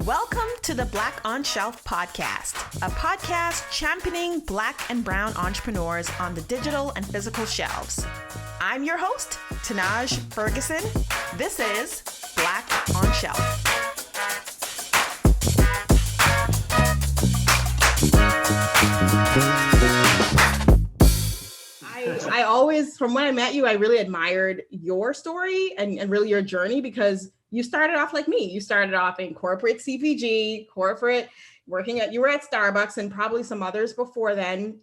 Welcome to the Black on Shelf podcast, a podcast championing Black and brown entrepreneurs on the digital and physical shelves. I'm your host, Tanaj Ferguson. This is Black on Shelf. I always, from when I met you, I really admired your story and really your journey, because you started off like me. You started off in corporate CPG, you were at Starbucks and probably some others before then,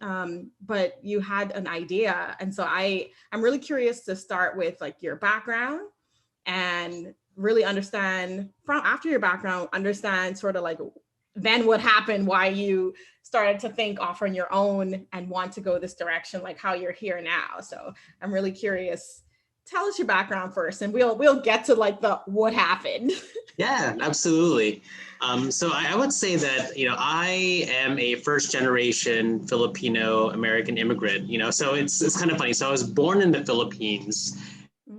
but you had an idea. And so I'm really curious to start with like your background and really understand understand sort of like then what happened, why you started to think off on your own and want to go this direction, like how you're here now. So I'm really curious. Tell us your background first, and we'll get to like the what happened. Yeah, absolutely. So I would say that, I am a first generation Filipino-American immigrant, so it's kind of funny. So I was born in the Philippines,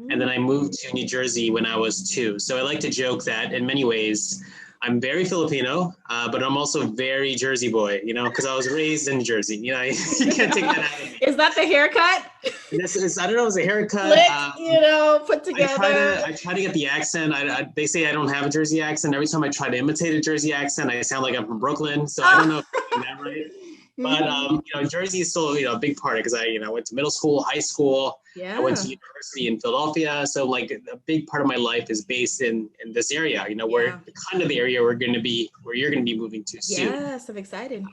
and then I moved to New Jersey when I was 2. So I like to joke that in many ways, I'm very Filipino, but I'm also very Jersey boy, because I was raised in Jersey. You can't take that out of me. Is that the haircut? I don't know, it's a haircut. Put together. I try to get the accent. They say I don't have a Jersey accent. Every time I try to imitate a Jersey accent, I sound like I'm from Brooklyn. So I don't know if I'm that right. But, Jersey is still, a big part because I went to middle school, high school. Yeah. I went to university in Philadelphia. So like a big part of my life is based in this area, where kind of the area where you're going to be moving to soon. Yes, I'm excited.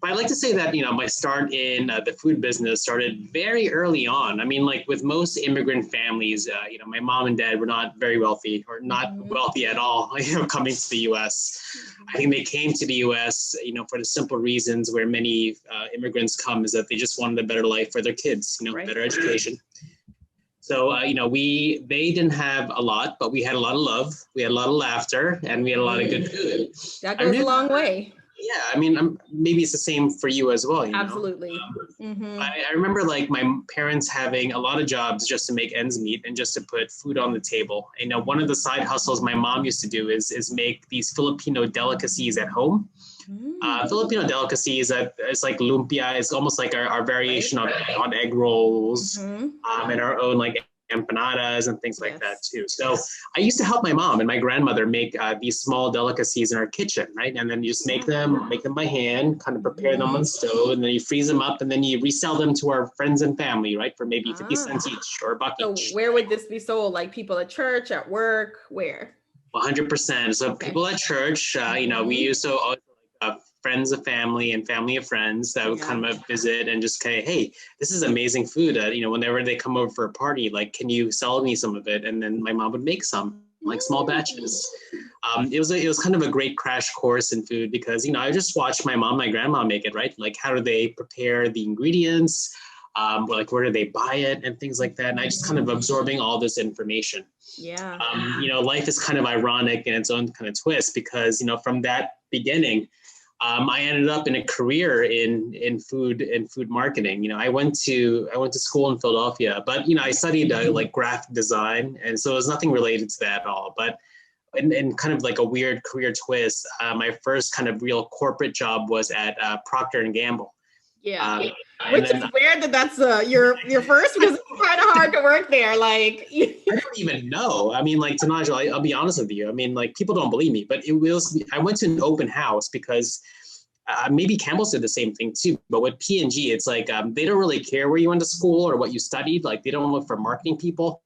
But I'd like to say that, my start in the food business started very early on. I mean, like with most immigrant families, my mom and dad were not very wealthy or not wealthy at all, coming to the U.S. I think they came to the U.S., for the simple reasons where many immigrants come is that they just wanted a better life for their kids, better education. So, they didn't have a lot, but we had a lot of love, we had a lot of laughter, and we had a lot of good food. That goes a long way. Yeah, I mean, maybe it's the same for you as well. Absolutely. I remember like my parents having a lot of jobs just to make ends meet and just to put food on the table. One of the side hustles my mom used to do is make these Filipino delicacies at home. Filipino delicacies, it's like lumpia. It's almost like our variation on egg rolls, and our own like empanadas and things like that too. So I used to help my mom and my grandmother make these small delicacies in our kitchen, right? And then you just make them by hand, kind of prepare them on the stove, and then you freeze them up, and then you resell them to our friends and family, right? For maybe 50 cents each or a buck each. So where would this be sold? Like people at church, at work, where? 100%. So people at church, we used to always friends of family and family of friends that would come up visit and just say, hey, this is amazing food. Whenever they come over for a party, like, can you sell me some of it? And then my mom would make some, like small batches. It was kind of a great crash course in food because, I just watched my mom, my grandma make it, right? Like, how do they prepare the ingredients? Like, where do they buy it and things like that? And I just kind of absorbing all this information. Yeah. Life is kind of ironic in its own kind of twist because, from that beginning, I ended up in a career in food marketing. I went to school in Philadelphia, but I studied like graphic design, and so it was nothing related to that at all. But in kind of like a weird career twist, my first kind of real corporate job was at Procter and Gamble. Yeah, which is weird that that's your first, because it's kind of hard to work there. Like, I don't even know. I mean, like, Tanaj, I'll be honest with you. I mean, like, people don't believe me, but I went to an open house because maybe Campbell's did the same thing too. But with P&G, it's like they don't really care where you went to school or what you studied. Like, they don't look for marketing people.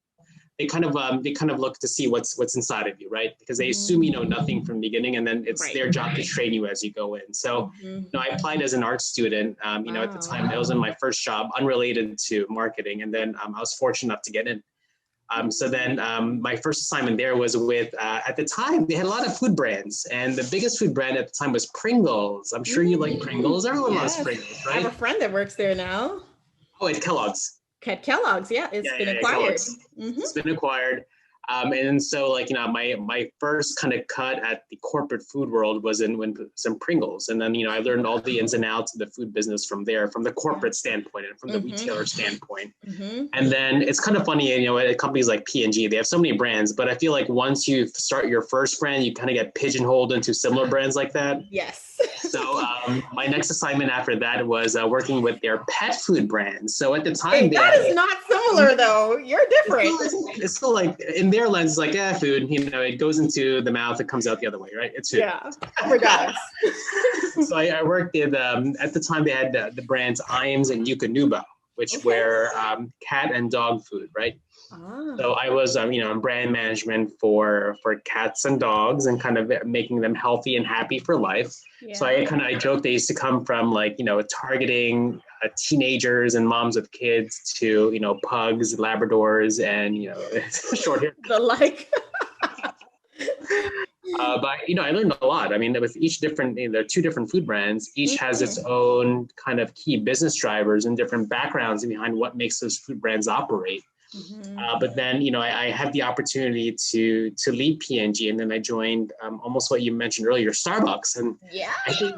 They kind of look to see what's inside of you, right? Because they assume you know nothing from the beginning, and then it's their job to train you as you go in. So, I applied as an art student. At the time, that was in my first job, unrelated to marketing, and then I was fortunate enough to get in. So then my first assignment there was with, at the time, they had a lot of food brands, and the biggest food brand at the time was Pringles. I'm sure you like Pringles. Everyone loves Pringles, right? I have a friend that works there now. Oh, it's Kellogg's. Kellogg's, yeah. It's been acquired. It's been acquired. And so like, my first kind of cut at the corporate food world was in some Pringles. And then, I learned all the ins and outs of the food business from there, from the corporate standpoint and from the retailer standpoint. And then it's kind of funny, at companies like P&G, they have so many brands, but I feel like once you start your first brand, you kind of get pigeonholed into similar brands like that. Yes. So my next assignment after that was working with their pet food brands. So at the time, that is not similar though. You're different. It's still like in their lens, it's like food. It goes into the mouth, it comes out the other way, right? It's food. Yeah, for dogs. So I worked at the time they had the brands Iams and Yukonuba, which were cat and dog food, right? So I was, in brand management for cats and dogs and kind of making them healthy and happy for life. Yeah. So I joked they used to come from targeting teenagers and moms with kids to, pugs, Labradors, and, short hair. The like. But, I learned a lot. I mean, with each different, there are two different food brands. Each has its own kind of key business drivers and different backgrounds behind what makes those food brands operate. But then, I had the opportunity to lead P&G, and then I joined almost what you mentioned earlier, Starbucks. And I think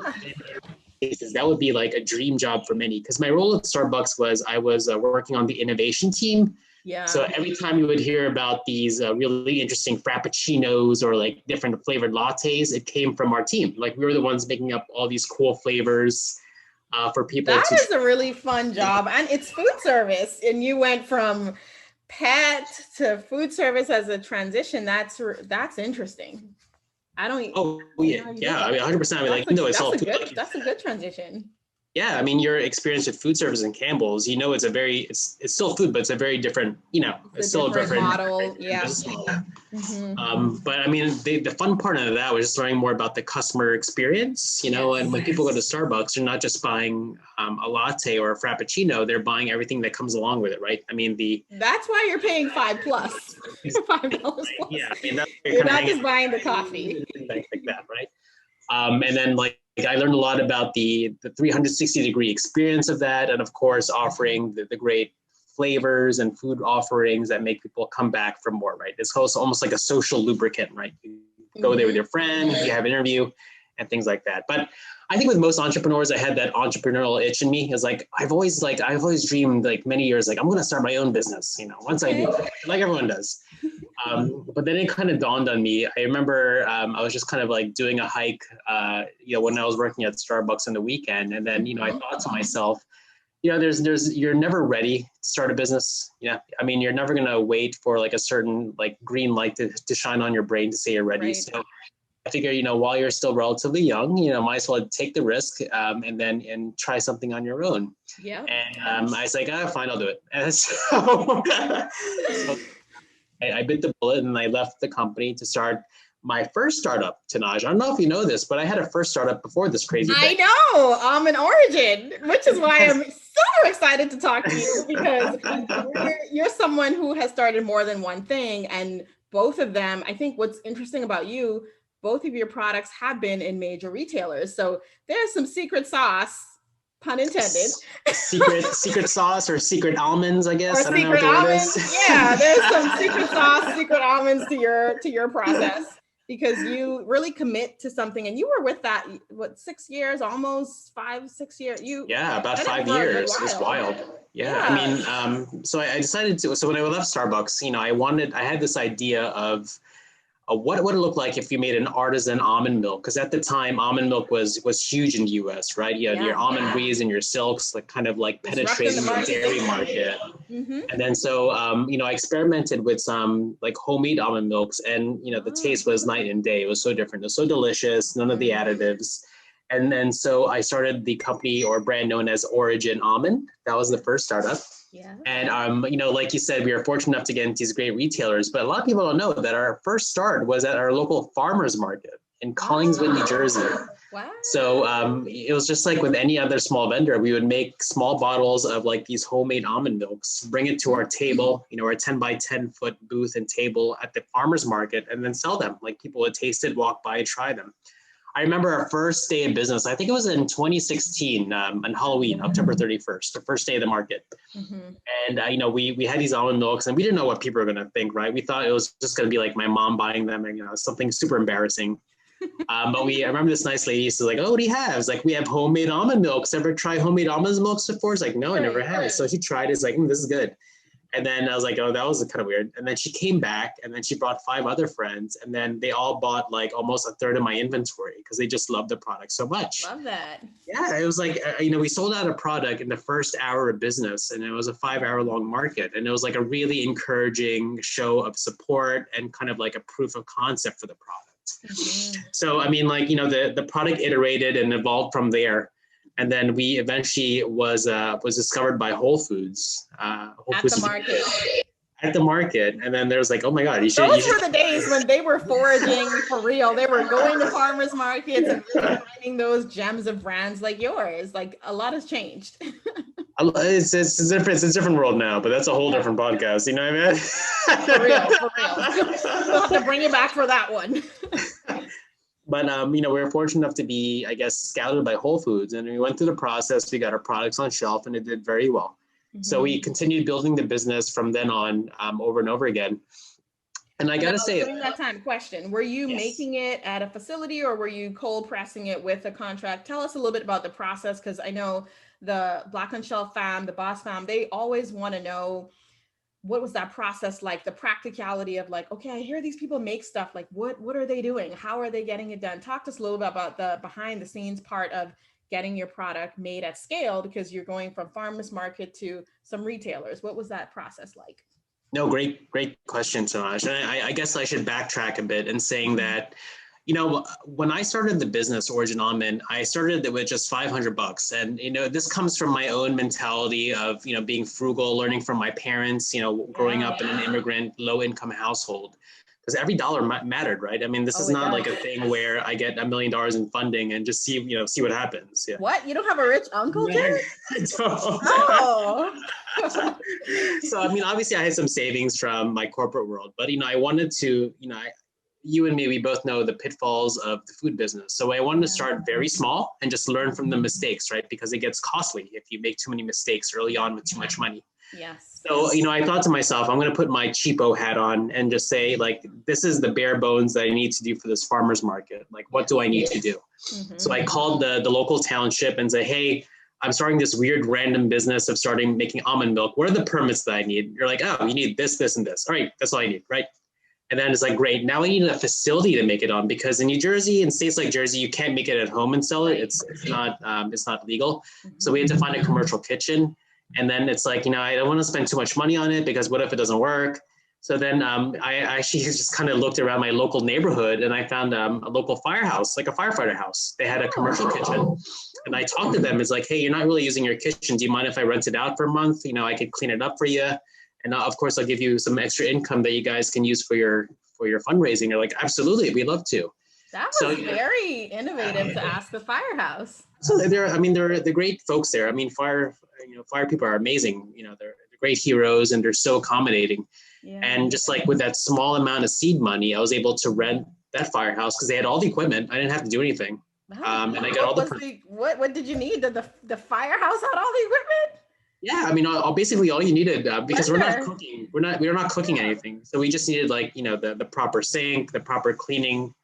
that would be like a dream job for many, because my role at Starbucks was I was working on the innovation team. Yeah. So every time you would hear about these really interesting frappuccinos or like different flavored lattes, it came from our team. Like we were the ones making up all these cool flavors for people. That is a really fun job, and it's food service. And you went from pet to food service as a transition. That's interesting. I don't. Oh yeah, yeah. I mean, 100%. I mean, like, no, it's all food. That's a good transition. Yeah, I mean, your experience with food service and Campbell's, it's still food, but it's a very different, it's still a different model. Yeah. But I mean, the fun part of that was just learning more about the customer experience, and when people go to Starbucks, they're not just buying a latte or a frappuccino, they're buying everything that comes along with it, right? I mean, that's why you're paying $5+. $5 plus. Yeah, I mean, you're not just buying the coffee. Like that, right? And then I learned a lot about the 360-degree experience of that, and of course, offering the great flavors and food offerings that make people come back for more, right? It's also almost like a social lubricant, right? You go there with your friend, you have an interview, and things like that. But I think with most entrepreneurs, I had that entrepreneurial itch in me. It's like I've always dreamed many years, I'm going to start my own business. Once I do, like everyone does. But then it kind of dawned on me. I remember I was just kind of doing a hike, when I was working at Starbucks on the weekend, and then I thought to myself, you're never ready to start a business. I mean, you're never going to wait for a certain green light to shine on your brain to say you're ready. Right. So I figure, while you're still relatively young, might as well take the risk and try something on your own. Yeah. And I was like, fine, I'll do it. And so I bit the bullet and I left the company to start my first startup, Tanaj. I don't know if you know this, but I had a first startup before this crazy thing. I know, Almond Origin, which is why I'm so excited to talk to you, because you're someone who has started more than one thing, and both of them, I think what's interesting about you, both of your products have been in major retailers. So there's some secret sauce, pun intended. Secret sauce or secret almonds, I guess. Or secret almonds. Yeah, there's some secret sauce, secret almonds to your process, because you really commit to something, and you were with that 6 years, almost 5-6 years. About 5 years. It's wild. Yeah. I mean, so I decided to. So when I left Starbucks, I had this idea of what would it look like if you made an artisan almond milk? Because at the time, almond milk was huge in the U.S., right? You had your almond breeze and your silks, penetrating the dairy market. And then so, I experimented with some homemade almond milks, and the taste was night and day. It was so different. It was so delicious. None of the additives. And then so I started the company or brand known as Origin Almond. That was the first startup. Yeah. And, like you said, we are fortunate enough to get into these great retailers, but a lot of people don't know that our first start was at our local farmers market in Collingswood, New Jersey. Wow. So it was just like with any other small vendor, we would make small bottles of these homemade almond milks, bring it to our table, our 10 by 10 foot booth and table at the farmers market, and then sell them. People would taste it, walk by, try them. I remember our first day of business. I think it was in 2016 on Halloween, October 31st, the first day of the market. Mm-hmm. And, we had these almond milks and we didn't know what people were going to think, right? We thought it was just going to be like my mom buying them and, something super embarrassing. But I remember this nice lady was like, oh, what do you have? It's like, we have homemade almond milks. Ever try homemade almond milks before? It's like, no, I never have. So she tried it. It's like, this is good. And then I was like, oh, that was kind of weird. And then she came back and then she brought 5 other friends. And then they all bought like almost a third of my inventory because they just loved the product so much. Love that. Yeah, it was like, we sold out a product in the first hour of business and it was a 5-hour long market. And it was like a really encouraging show of support and kind of like a proof of concept for the product. Mm-hmm. So, the product iterated and evolved from there. And then we eventually was discovered by Whole Foods. At the market. And then there was like, oh my God, Those were the days when they were foraging for real. They were going to farmers markets and really finding those gems of brands like yours. Like a lot has changed. It's a different world now, but that's a whole different podcast. You know what I mean? For real. We'll have to bring you back for that one. But, we were fortunate enough to be, I guess, scouted by Whole Foods. And we went through the process. We got our products on shelf and it did very well. Mm-hmm. So we continued building the business from then on over and over again. And I got to say, during that time, question, were you making it at a facility or were you cold pressing it with a contract? Tell us a little bit about the process, because I know the Black on Shelf fam, the Boss fam, they always want to know, what was that process like? The practicality of like, okay, I hear these people make stuff. Like, what are they doing? How are they getting it done? Talk to us a little bit about the behind the scenes part of getting your product made at scale, because you're going from farmers market to some retailers. What was that process like? No, great question, Sanaj. And I guess I should backtrack a bit in saying that, when I started the business, Origin Almond, I started it with just $500. And, this comes from my own mentality of, being frugal, learning from my parents, growing up in an immigrant, low income household, because every dollar mattered, right? I mean, this is not like a thing where I get $1 million in funding and just see what happens. Yeah. What? You don't have a rich uncle, Jake? I don't. Oh. So, obviously I had some savings from my corporate world, but, I wanted to, you and me, we both know the pitfalls of the food business. So I wanted to start very small and just learn from the mistakes, right? Because it gets costly if you make too many mistakes early on with too much money. Yes. So, I thought to myself, I'm going to put my cheapo hat on and just say, like, this is the bare bones that I need to do for this farmer's market. Like, what do I need to do? Mm-hmm. So I called the local township and said, hey, I'm starting this weird random business of starting making almond milk. What are the permits that I need? You're like, oh, you need this, this, and this. All right, that's all I need, right? And then it's like, great, now I need a facility to make it on, because in New Jersey and states like Jersey, you can't make it at home and sell it. It's not legal. Mm-hmm. So we had to find a commercial kitchen. And then it's like, I don't want to spend too much money on it because what if it doesn't work? So then I actually just kind of looked around my local neighborhood and I found a local firehouse, like a firefighter house. They had a commercial kitchen. And I talked to them. It's like, hey, you're not really using your kitchen. Do you mind if I rent it out for a month? I could clean it up for you. And of course, I'll give you some extra income that you guys can use for your fundraising. They're like, absolutely, we'd love to. That was very innovative to ask the firehouse. So they're great folks there. Fire people are amazing. They're great heroes and they're so accommodating. Yeah. And just like with that small amount of seed money, I was able to rent that firehouse because they had all the equipment. I didn't have to do anything. And I got all what did you need? Did the firehouse had all the equipment? Yeah, basically all you needed because we're not cooking. We're not cooking anything. So we just needed the proper sink, the proper cleaning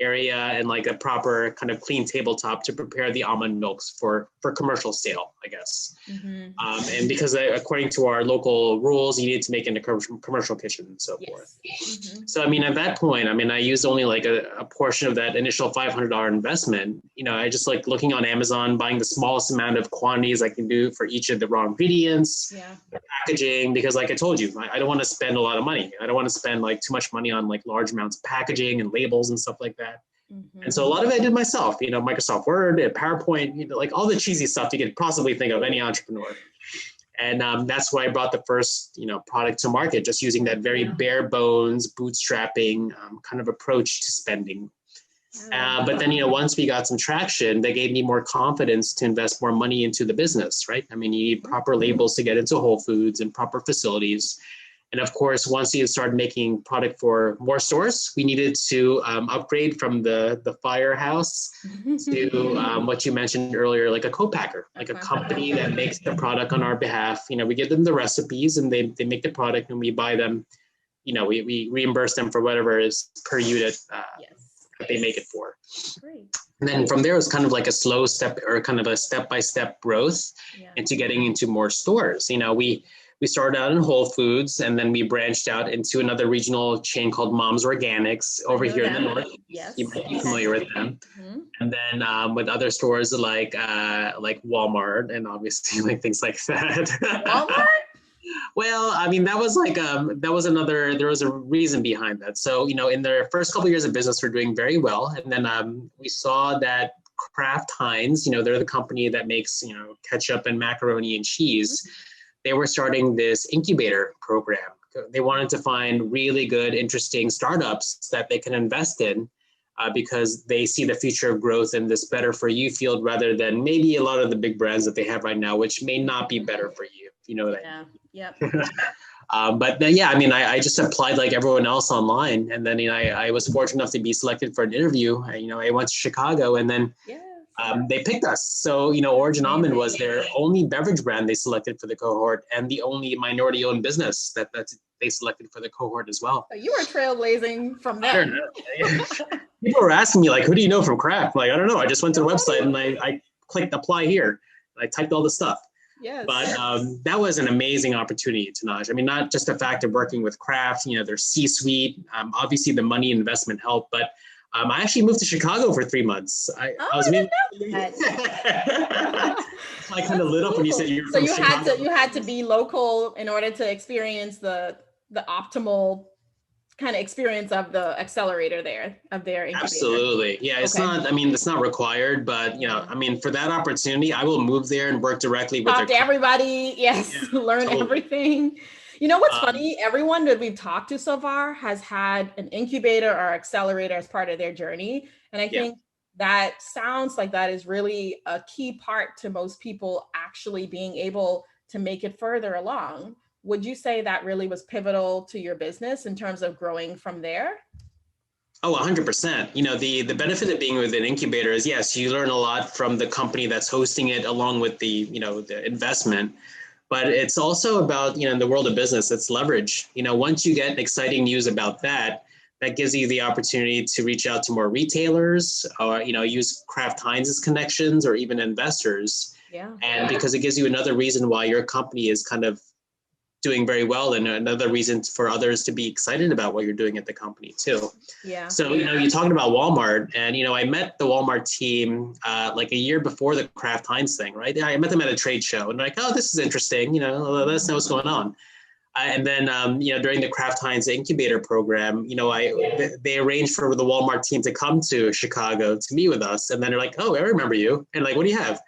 area, and like a proper kind of clean tabletop to prepare the almond milks for commercial sale, I guess. Mm-hmm. And because according to our local rules, you need to make it in a commercial kitchen and so forth. Mm-hmm. So at that point, I used only like a portion of that initial $500 investment. I just like looking on Amazon, buying the smallest amount of quantities I can do for each of the raw ingredients, the packaging, because like I told you, I don't want to spend a lot of money. I don't want to spend like too much money on like large amounts of packaging and labels and stuff like that. Mm-hmm. And so a lot of it I did myself, Microsoft Word, PowerPoint, like all the cheesy stuff you could possibly think of, any entrepreneur. And that's why I brought the first, product to market, just using that very bare bones, bootstrapping kind of approach to spending. But then, once we got some traction, that gave me more confidence to invest more money into the business, right? You need proper labels to get into Whole Foods and proper facilities. And of course, once you started making product for more stores, we needed to upgrade from the firehouse to what you mentioned earlier, like a co-packer, like a company that makes the product on our behalf. We give them the recipes and they make the product and we buy them. We reimburse them for whatever is per unit that they make it for. Great. And then from there, it was kind of like a slow step or kind of a step-by-step growth into getting into more stores. We started out in Whole Foods, and then we branched out into another regional chain called Mom's Organics over here in the north. Yes. You might be familiar with them. Mm-hmm. And then with other stores like Walmart and obviously like things like that. Walmart? Well, I mean, that was there was a reason behind that. So, in their first couple of years of business, we're doing very well. And then we saw that Kraft Heinz, they're the company that makes, ketchup and macaroni and cheese. Mm-hmm. They were starting this incubator program. They wanted to find really good, interesting startups that they can invest in because they see the future of growth in this better for you field rather than maybe a lot of the big brands that they have right now, which may not be better for you. You know what I mean? Yep. But then, I just applied like everyone else online. And then, I was fortunate enough to be selected for an interview. I went to Chicago and then they picked us. So, Origin Almond was their only beverage brand they selected for the cohort and the only minority owned business that they selected for the cohort as well. So you were trailblazing from there. People were asking me like, who do you know from Kraft? Like, I don't know. I just went to the website and I clicked apply here. I typed all the stuff. Yes. But that was an amazing opportunity, Tanaj. I mean, not just the fact of working with Kraft, their C-suite, obviously the money investment helped, but I actually moved to Chicago for 3 months. I didn't know that. I kind of lit up when you said you're from Chicago. You had to be local in order to experience the optimal kind of experience of the accelerator of their incubator. Absolutely. Yeah, it's not required, but for that opportunity, I will move there and work directly with talk to everybody. Yes. Yeah, learn everything. What's funny? Everyone that we've talked to so far has had an incubator or accelerator as part of their journey. And I think that sounds like that is really a key part to most people actually being able to make it further along. Would you say that really was pivotal to your business in terms of growing from there? Oh, 100%. The benefit of being with an incubator is, yes, you learn a lot from the company that's hosting it along with the investment. But it's also about, in the world of business, it's leverage. Once you get exciting news about that gives you the opportunity to reach out to more retailers or, use Kraft Heinz's connections or even investors. Yeah. And because it gives you another reason why your company is kind of doing very well and another reason for others to be excited about what you're doing at the company too. Yeah. So, you're talking about Walmart and, I met the Walmart team like a year before the Kraft Heinz thing, right? I met them at a trade show and they're like, oh, this is interesting. Let us know what's going on. And then, during the Kraft Heinz Incubator program, they arranged for the Walmart team to come to Chicago to meet with us. And then they're like, oh, I remember you. And like, what do you have?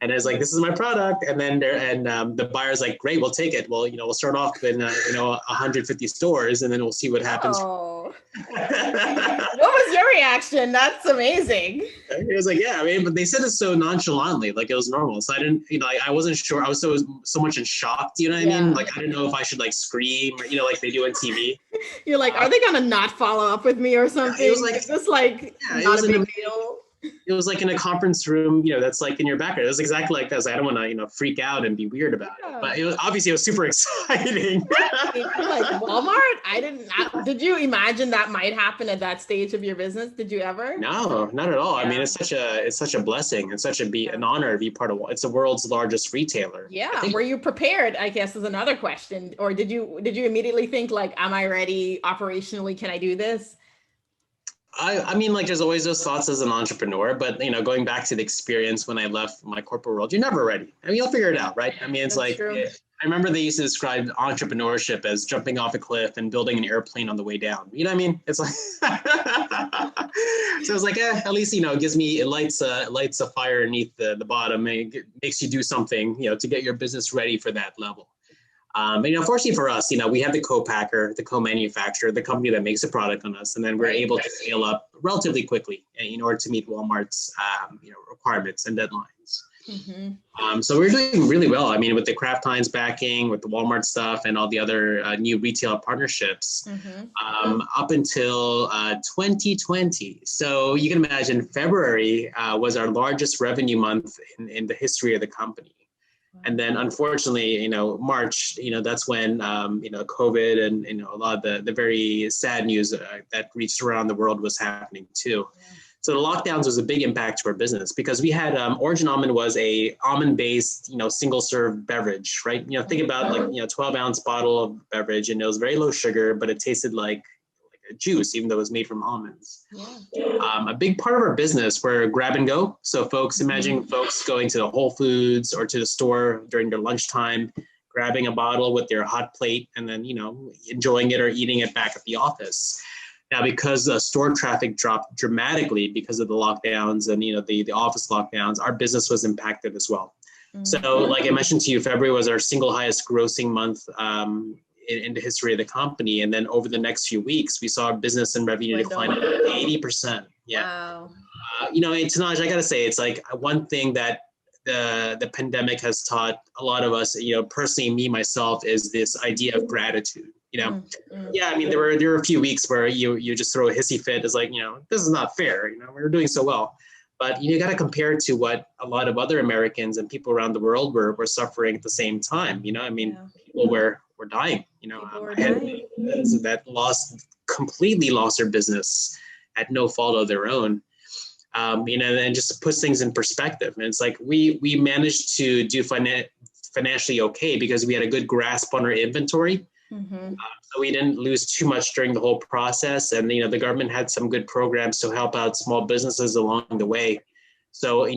And it's like, this is my product. And then the buyer's like, great, we'll take it. Well, we'll start off in, 150 stores and then we'll see what happens. Oh. What was your reaction? That's amazing. It was like, yeah, but they said it so nonchalantly, like it was normal. So I didn't, I wasn't sure. I was so much in shock. Do you know what I mean? Like, I didn't know if I should like scream or, like they do on TV. You're like, are they going to not follow up with me or something? It was like, it's just like not a big deal. It was like in a conference room, that's like in your background. It was exactly like that. I don't want to, freak out and be weird about it. But it was super exciting. Like Walmart? Did you imagine that might happen at that stage of your business? Did you ever? No, not at all. Yeah. I mean, it's such a blessing and an honor to be part of. It's the world's largest retailer. Yeah. Were you prepared? I guess is another question. Or did you immediately think like, am I ready operationally? Can I do this? I mean, like, there's always those thoughts as an entrepreneur, but, going back to the experience when I left my corporate world, you're never ready. I mean, you'll figure it out, right? I mean, it's That's like, true. I remember they used to describe entrepreneurship as jumping off a cliff and building an airplane on the way down. You know what I mean? It's like, so it's like, at least, it gives me, it lights a fire underneath the bottom and it makes you do something, to get your business ready for that level. But fortunately for us, we have the co-packer, the co-manufacturer, the company that makes a product on us, and then we're able to scale up relatively quickly in order to meet Walmart's, requirements and deadlines. So we're doing really well. I mean, with the Kraft Heinz backing, with the Walmart stuff, and all the other new retail partnerships, up until 2020. So you can imagine February was our largest revenue month in the history of the company. And then, unfortunately, March, that's when, COVID and, a lot of the very sad news that reached around the world was happening too. Yeah. So the lockdowns was a big impact to our business because we had Origin Almond was a almond-based, single serve beverage, right? Think about 12-ounce bottle of beverage, and it was very low sugar, but it tasted like a juice, even though it was made from almonds. Yeah. A big part of our business were grab and go. So folks, imagine folks going to the Whole Foods or to the store during their lunchtime, grabbing a bottle with their hot plate and then, enjoying it or eating it back at the office. Now, because store traffic dropped dramatically because of the lockdowns and, the office lockdowns, our business was impacted as well. So like I mentioned to you, February was our single highest grossing month in the history of the company. And then over the next few weeks, we saw our business and revenue decline 80%. Yeah. Wow. And Tanaj, I got to say, it's like one thing that the pandemic has taught a lot of us, personally, me, myself, is this idea of gratitude. Yeah, I mean, there were a few weeks where you just throw a hissy fit. It's like, this is not fair. We were doing so well. But you got to compare it to what a lot of other Americans and people around the world were suffering at the same time. People were dying. That completely lost their business at no fault of their own. And just puts things in perspective. And it's like we managed to do financially okay because we had a good grasp on our inventory. So we didn't lose too much during the whole process. And, the government had some good programs to help out small businesses along the way. So,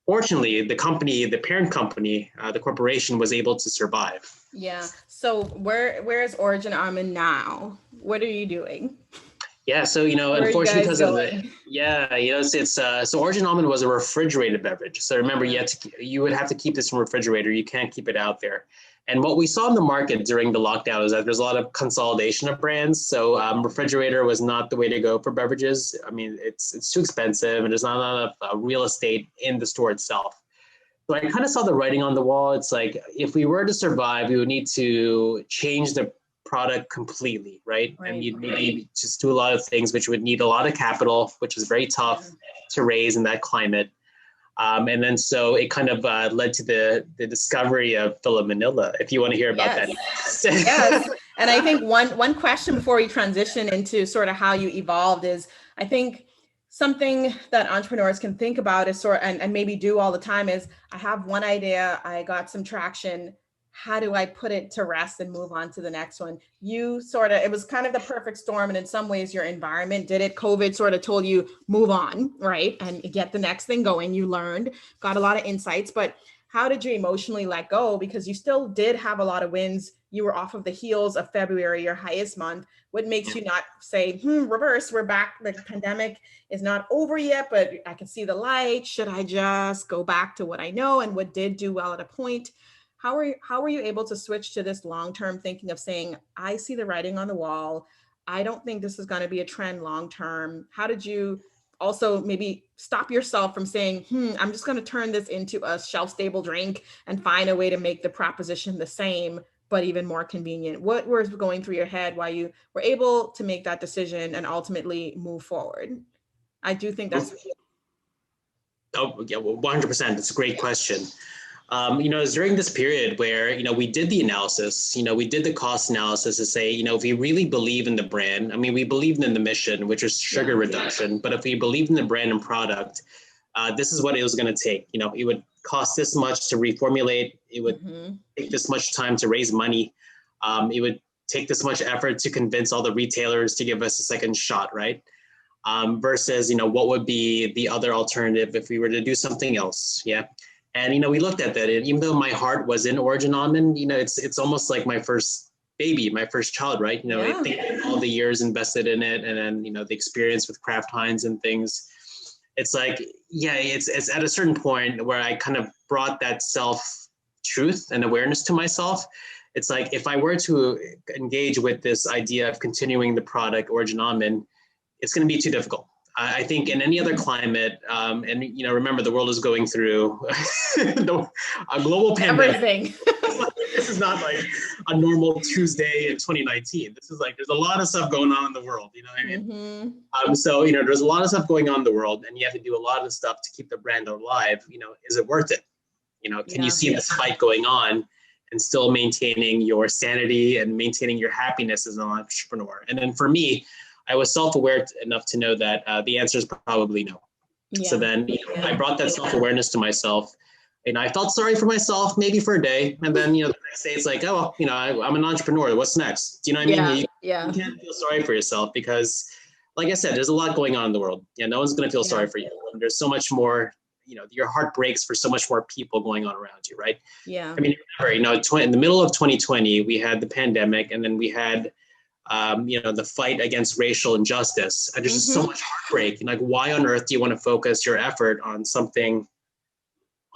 fortunately, the company, the parent company, the corporation was able to survive. Yeah. So where is Origin Almond now? What are you doing? Yeah, so unfortunately, because of so Origin Almond was a refrigerated beverage. So remember, you would have to keep this in a refrigerator. You can't keep it out there. And what we saw in the market during the lockdown is that there's a lot of consolidation of brands. So refrigerator was not the way to go for beverages. I mean, it's too expensive, and there's not enough real estate in the store itself. So I kind of saw the writing on the wall. It's like if we were to survive, we would need to change the product completely, right? And you'd maybe just do a lot of things, which would need a lot of capital, which is very tough to raise in that climate. And then so it kind of led to the discovery of Fila Manila, if you want to hear about that. Yes. And I think one question before we transition into sort of how you evolved is, I think something that entrepreneurs can think about is and maybe do all the time is, I have one idea, I got some traction. How do I put it to rest and move on to the next one? It was kind of the perfect storm. And in some ways your environment did it. COVID sort of told you move on, right? And get the next thing going. You learned, got a lot of insights, but how did you emotionally let go? Because you still did have a lot of wins. You were off of the heels of February, your highest month. What makes you not say, reverse, we're back. The pandemic is not over yet, but I can see the light. Should I just go back to what I know and what did do well at a point? How were you able to switch to this long-term thinking of saying, I see the writing on the wall. I don't think this is going to be a trend long-term. How did you also maybe stop yourself from saying, I'm just going to turn this into a shelf-stable drink and find a way to make the proposition the same, but even more convenient? What was going through your head while you were able to make that decision and ultimately move forward? I do think that's... Oh, yeah, well, 100%. It's a great question. It was during this period where, we did the analysis, we did the cost analysis to say, if we really believe in the brand, I mean, we believed in the mission, which is sugar reduction, but if we believed in the brand and product, this is what it was going to take. It would cost this much to reformulate. It would take this much time to raise money. It would take this much effort to convince all the retailers to give us a second shot, right? Versus, what would be the other alternative if we were to do something else? Yeah. And, we looked at that, and even though my heart was in Origin Almond, it's almost like my first baby, my first child, right? I think all the years invested in it, and then, the experience with Kraft Heinz and things, it's like, it's at a certain point where I kind of brought that self-truth and awareness to myself. It's like, if I were to engage with this idea of continuing the product Origin Almond, it's going to be too difficult. I think in any other climate, and remember the world is going through a global pandemic. Everything. This is not like a normal Tuesday in 2019. This is like there's a lot of stuff going on in the world. You know what I mean? Mm-hmm. So there's a lot of stuff going on in the world, and you have to do a lot of stuff to keep the brand alive. Is it worth it? Can you see this fight going on and still maintaining your sanity and maintaining your happiness as an entrepreneur? And then for me, I was self-aware enough to know that the answer is probably no. Yeah. So then I brought that self-awareness to myself. I felt sorry for myself maybe for a day. And then, the next day it's like, oh, I'm an entrepreneur. What's next? Do you know what I mean? You can't feel sorry for yourself because, like I said, there's a lot going on in the world. No one's going to feel sorry for you. There's so much more, your heart breaks for so much more people going on around you, right? Yeah. I mean, remember, in the middle of 2020, we had the pandemic, and then we had the fight against racial injustice. And there's just so much heartbreak. Like, why on earth do you want to focus your effort on something,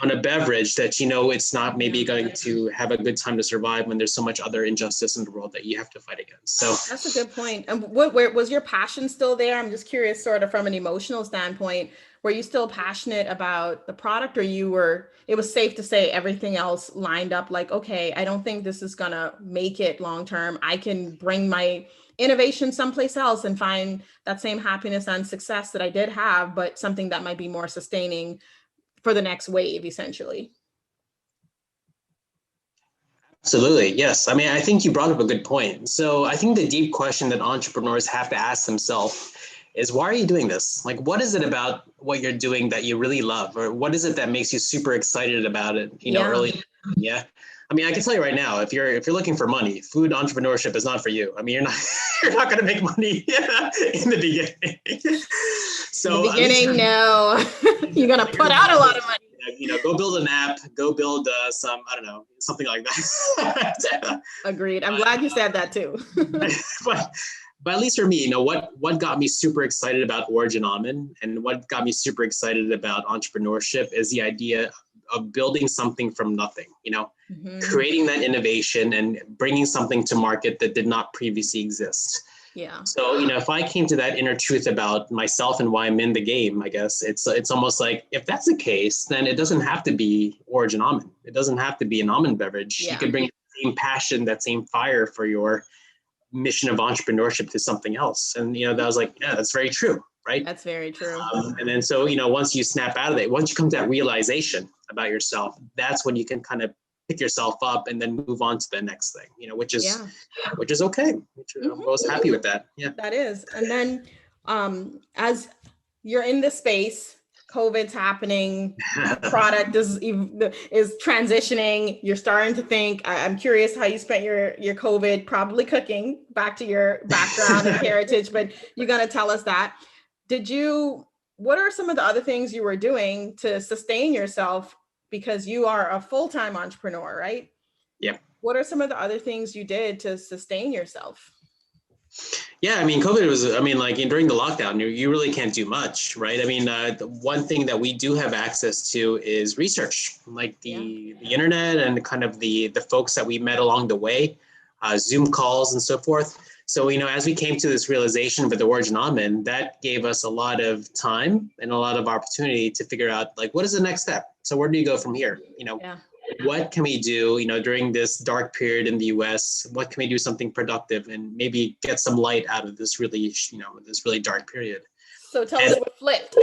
on a beverage that it's not maybe going to have a good time to survive when there's so much other injustice in the world that you have to fight against? So that's a good point. And where was your passion still there? I'm just curious, sort of from an emotional standpoint, were you still passionate about the product, or it was safe to say everything else lined up like, okay, I don't think this is gonna make it long term. I can bring my innovation someplace else and find that same happiness and success that I did have, but something that might be more sustaining for the next wave, essentially. Absolutely. Yes. I mean, I think you brought up a good point. So I think the deep question that entrepreneurs have to ask themselves is, why are you doing this? Like, what is it about what you're doing that you really love? Or what is it that makes you super excited about it, early? Yeah. I mean, I can tell you right now, if you're looking for money, food entrepreneurship is not for you. I mean, you're not going to make money in the beginning. So in the beginning, no, you're going to put out a lot of money. Go build an app, go build something like that. Agreed. I'm glad you said that too. But at least for me, what got me super excited about Origin Almond and what got me super excited about entrepreneurship is the idea of building something from nothing, creating that innovation and bringing something to market that did not previously exist. Yeah. So, if I came to that inner truth about myself and why I'm in the game, I guess it's almost like, if that's the case, then it doesn't have to be Origin Almond. It doesn't have to be an almond beverage. Yeah. You can bring the same passion, that same fire for your mission of entrepreneurship to something else. And, that was like, yeah, that's very true. Right. That's very true. And then, so, once you snap out of it, once you come to that realization about yourself, that's when you can kind of pick yourself up and then move on to the next thing, which is okay. I was happy with that. Yeah, that is. And then as you're in the space, COVID's happening, product is transitioning. You're starting to think, I'm curious how you spent your COVID, probably cooking, back to your background and heritage, but you're going to tell us that. What are some of the other things you were doing to sustain yourself? Because you are a full-time entrepreneur, right? Yeah. What are some of the other things you did to sustain yourself? Yeah, I mean, COVID was, during the lockdown, you really can't do much, right? I mean, the one thing that we do have access to is research, like the internet and kind of the folks that we met along the way, Zoom calls and so forth. So, as we came to this realization with the Origin Almond, that gave us a lot of time and a lot of opportunity to figure out, like, what is the next step? So where do you go from here? What can we do, during this dark period in the US? What can we do something productive and maybe get some light out of this really, this really dark period? So tell us what flipped.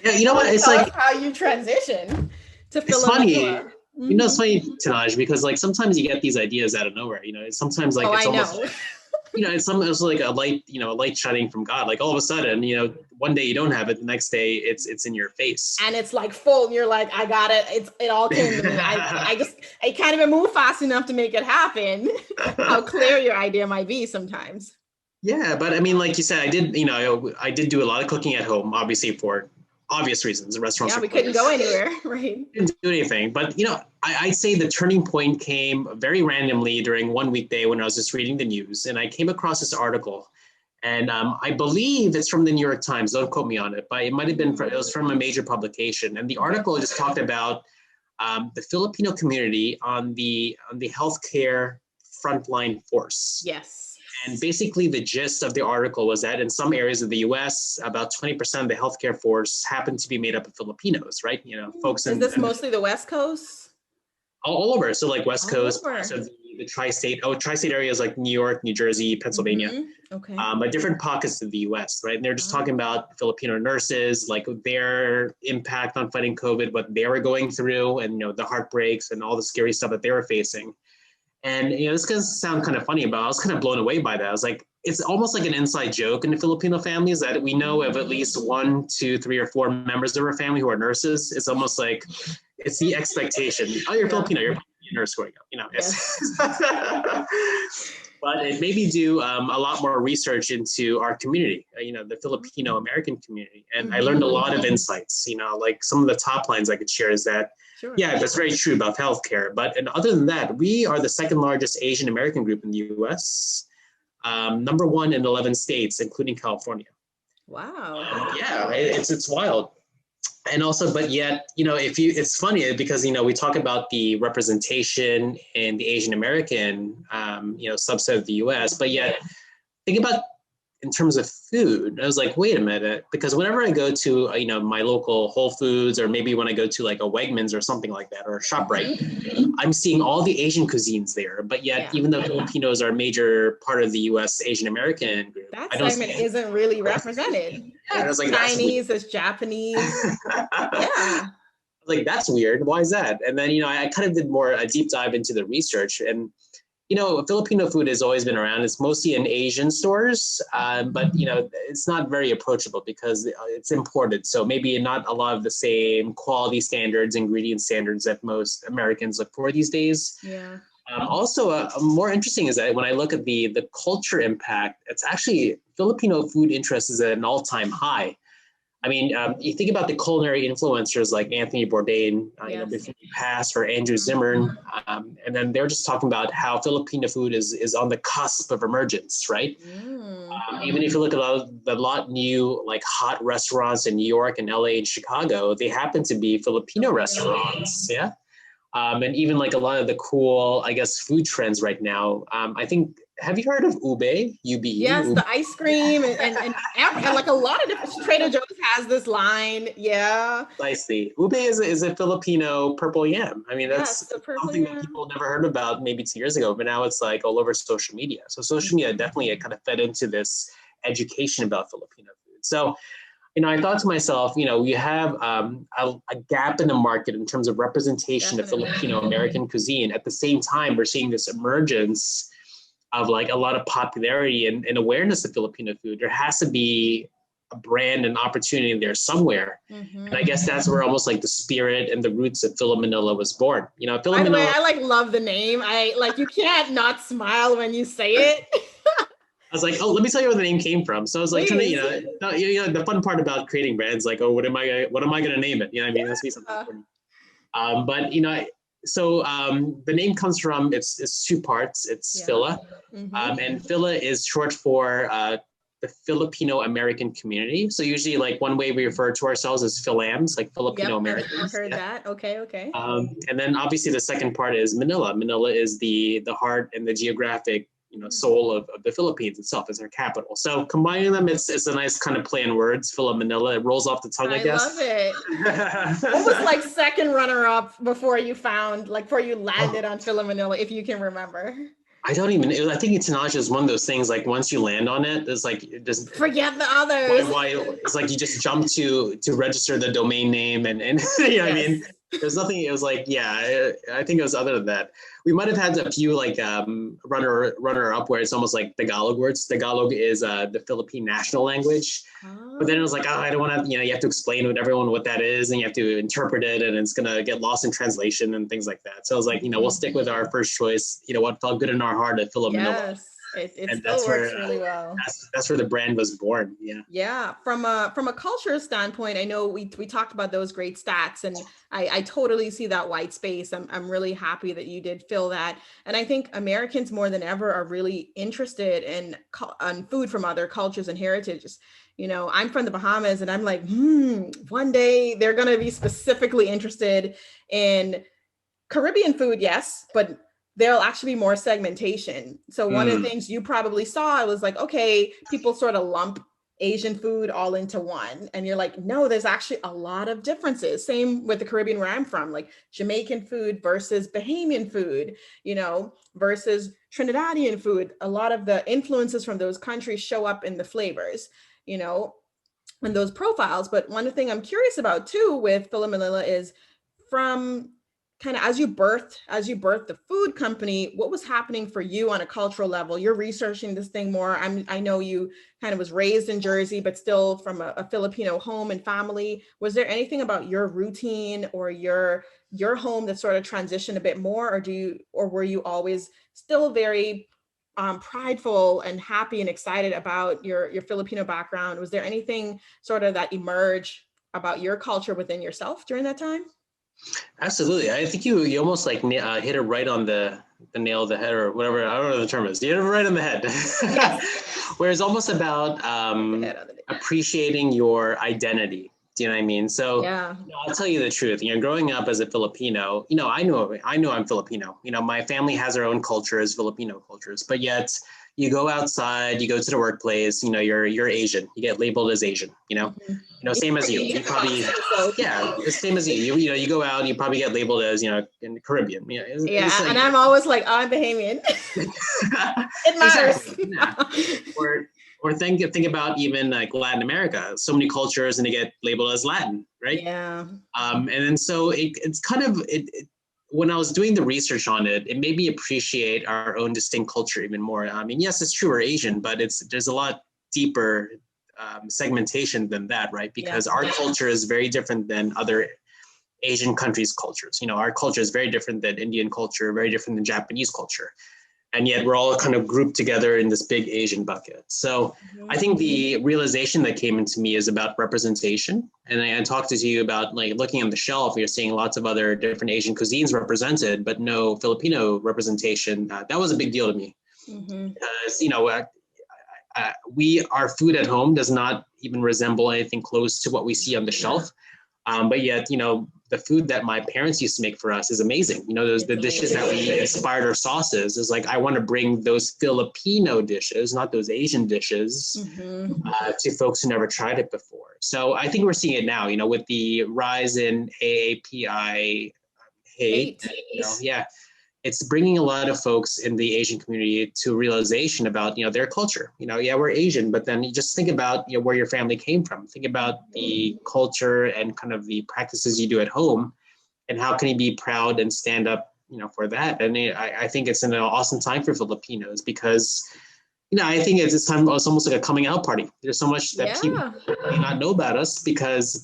Yeah, you know what? It's like how you transition to Fila Manila. It's funny, Tanaj, because like sometimes you get these ideas out of nowhere. Sometimes like it's almost like, it's like a light shining from God. Like all of a sudden, one day you don't have it, the next day it's in your face. And it's like full, and you're like, I got it. It all came to me. I can't even move fast enough to make it happen. How clear your idea might be sometimes. Yeah, but I mean, like you said, I did do a lot of cooking at home, obviously for obvious reasons. The restaurants. Yeah, we couldn't go anywhere, right? Didn't do anything, but I'd say the turning point came very randomly during one weekday when I was just reading the news, and I came across this article, and I believe it's from the New York Times. Don't quote me on it, but it might have been it was from a major publication, and the article just talked about the Filipino community on the healthcare frontline force. Yes. And basically the gist of the article was that in some areas of the US, about 20% of the healthcare force happened to be made up of Filipinos, right? Folks Is this mostly the West Coast? all over. So like West Coast, so Over. the tri-state areas like New York, New Jersey, Pennsylvania, Okay. but different pockets of the US, right? And they're just talking about Filipino nurses, like their impact on fighting COVID, what they were going through, and the heartbreaks and all the scary stuff that they were facing. And this can sound kind of funny, but I was kind of blown away by that. I was like, it's almost like an inside joke in the Filipino families that we know of at least 1, 2, 3, or 4 members of our family who are nurses. It's almost like it's the expectation. Oh, you're Filipino, you're a nurse growing up. It's but it made me do a lot more research into our community, the Filipino-American community. And I learned a lot of insights, like some of the top lines I could share is that, yeah, that's very true about healthcare. But and other than that, we are the second largest Asian American group in the US, number 1 in 11 states, including California. Wow. Yeah, it's wild. And also, but yet, it's funny because, we talk about the representation in the Asian American, subset of the US, but yet think about in terms of food. I was like, wait a minute, because whenever I go to, my local Whole Foods, or maybe when I go to like a Wegmans or something like that, or a ShopRite, I'm seeing all the Asian cuisines there. But yet, even though Filipinos are a major part of the US Asian American group, that segment isn't really represented. Yeah, it's like, Chinese, it's Japanese. Yeah. Like, that's weird. Why is that? And then, I kind of did more a deep dive into the research, and Filipino food has always been around. It's mostly in Asian stores, but it's not very approachable because it's imported. So maybe not a lot of the same quality standards, ingredient standards that most Americans look for these days. Yeah. Also, more interesting is that when I look at the culture impact, it's actually Filipino food interest is at an all-time high. I mean, you think about the culinary influencers like Anthony Bourdain, before he passed, or Andrew Zimmern, and then they're just talking about how Filipino food is on the cusp of emergence, right? Even if you look at the lot new like hot restaurants in New York and LA and Chicago, they happen to be Filipino restaurants, yeah. And even like a lot of the cool, I guess, food trends right now. I think, have you heard of ube? UBE? Yes, ube. the ice cream and like a lot of different, Trader Joe's has this line. Yeah. Precisely. Ube is a Filipino purple yam. I mean, that's something yam that people never heard about maybe 2 years ago, but now it's like all over social media. So social media definitely kind of fed into this education about Filipino food. So, I thought to myself, we have a gap in the market in terms of representation of Filipino-American cuisine. At the same time, we're seeing this emergence of like a lot of popularity and awareness of Filipino food. There has to be a brand and opportunity there somewhere. And I guess that's where almost like the spirit and the roots of Fila Manila was born. By the way, I love the name. You can't not smile when you say it. I was like, oh, let me tell you where the name came from. So I was like, the fun part about creating brands, like, oh, what am I going to name it? I mean, that's be something important. But so the name comes from it's 2 parts. It's Fila, and Fila is short for the Filipino-American community. So usually, like one way we refer to ourselves as Filams, like Filipino-Americans. I've heard that. Okay. And then obviously the second part is Manila. Manila is the heart and the geographic soul of the Philippines itself, as their capital. So combining them, it's a nice kind of play on words. Fila Manila, it rolls off the tongue, I guess. I love it. What was like second runner-up before you landed on Fila Manila, if you can remember? I don't even. I think Itanaja is one of those things. Like once you land on it, it's like just forget the others. Why? It's like you just jump to register the domain name and I mean. There's nothing. It was like, I think it was other than that. We might have had a few like runner up where it's almost like Tagalog words. Tagalog is the Philippine national language. But then it was like, I don't want to, you have to explain to everyone what that is, and you have to interpret it, and it's gonna get lost in translation and things like that. So I was like, we'll stick with our first choice. What felt good in our heart at Fila Manila. It still works really well. That's where the brand was born. Yeah. From a culture standpoint, I know we talked about those great stats, and I totally see that white space. I'm really happy that you did fill that. And I think Americans more than ever are really interested in food from other cultures and heritages. I'm from the Bahamas, and I'm like, one day they're going to be specifically interested in Caribbean food, yes, but there'll actually be more segmentation. So one of the things you probably saw was like, okay, people sort of lump Asian food all into one. And you're like, no, there's actually a lot of differences. Same with the Caribbean where I'm from, like Jamaican food versus Bahamian food, you know, versus Trinidadian food. A lot of the influences from those countries show up in the flavors, you know, and those profiles. But one thing I'm curious about too with Fila Manila is from kind of as you birthed the food company, what was happening for you on a cultural level? You're researching this thing more. I know you kind of was raised in Jersey, but still from a Filipino home and family. Was there anything about your routine or your home that sort of transitioned a bit more, or were you always still very prideful and happy and excited about your Filipino background? Was there anything sort of that emerged about your culture within yourself during that time? Absolutely. I think you almost like hit it right on the nail of the head or whatever. I don't know what the term is. You hit it right on the head. Yes. Where it's almost about appreciating your identity. Do you know what I mean? So yeah. I'll tell you the truth. Growing up as a Filipino, I know I'm Filipino. My family has their own culture as Filipino cultures, but yet you go outside, you go to the workplace, you're Asian. You get labeled as Asian, same as you. You probably, yeah, it's same as you. You go out, you probably get labeled as, in the Caribbean. It's like, and I'm always like, oh, I'm Bahamian. It matters. Exactly. Yeah. Or think about even like Latin America. So many cultures, and they get labeled as Latin, right? Yeah. And then so it's kind of when I was doing the research on it, it made me appreciate our own distinct culture even more. I mean, yes, it's true we're Asian, but there's a lot deeper segmentation than that, right? Because our culture is very different than other Asian countries' cultures. Our culture is very different than Indian culture, very different than Japanese culture. And yet we're all kind of grouped together in this big Asian bucket. So I think the realization that came into me is about representation. And I talked to you about like looking on the shelf, you're seeing lots of other different Asian cuisines represented, but no Filipino representation. That was a big deal to me. Because, our food at home does not even resemble anything close to what we see on the shelf. But yet, the food that my parents used to make for us is amazing. The dishes that we inspired our sauces is like, I want to bring those Filipino dishes, not those Asian dishes, to folks who never tried it before. So I think we're seeing it now, with the rise in AAPI hate. It's bringing a lot of folks in the Asian community to realization about, their culture. We're Asian, but then you just think about, where your family came from. Think about the culture and kind of the practices you do at home, and how can you be proud and stand up, for that. And I think it's an awesome time for Filipinos because, I think it's almost like a coming out party. There's so much that people may not know about us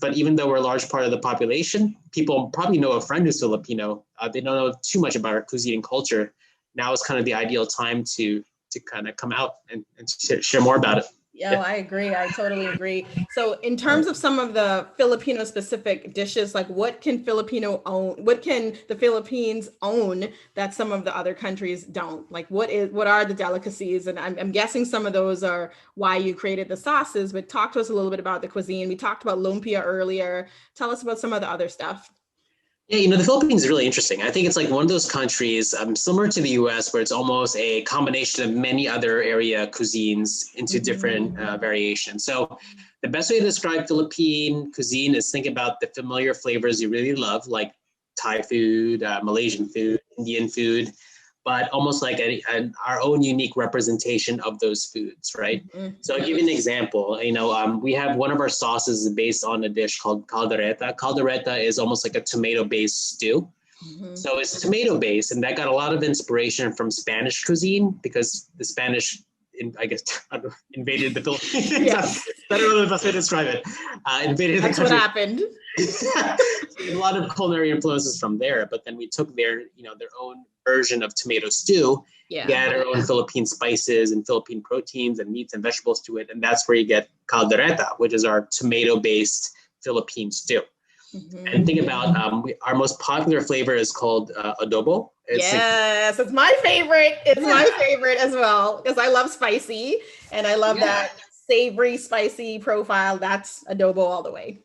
but even though we're a large part of the population, people probably know a friend who's Filipino. They don't know too much about our cuisine and culture. Now is kind of the ideal time to kind of come out and share more about it. Yeah, I agree. I totally agree. So in terms of some of the Filipino specific dishes, like what can the Philippines own that some of the other countries don't? Like what are the delicacies? And I'm guessing some of those are why you created the sauces, but talk to us a little bit about the cuisine. We talked about lumpia earlier. Tell us about some of the other stuff. Yeah, the Philippines is really interesting. I think it's like one of those countries similar to the US where it's almost a combination of many other area cuisines into different variations. So the best way to describe Philippine cuisine is think about the familiar flavors you really love, like Thai food, Malaysian food, Indian food, but almost like our own unique representation of those foods, right? So I'll give you an example. We have one of our sauces based on a dish called caldereta. Caldereta is almost like a tomato-based stew. So it's tomato-based, and that got a lot of inspiration from Spanish cuisine because the Spanish, invaded the Philippines. Yes. I don't know the best way to describe it. Invaded That's the country. What happened. A lot of culinary influences from there, but then we took their own version of tomato stew. We add our own Philippine spices and Philippine proteins and meats and vegetables to it, and that's where you get caldereta, which is our tomato-based Philippine stew. And think about our most popular flavor is called adobo. It's my favorite. It's my favorite as well because I love spicy and I love that savory, spicy profile. That's adobo all the way.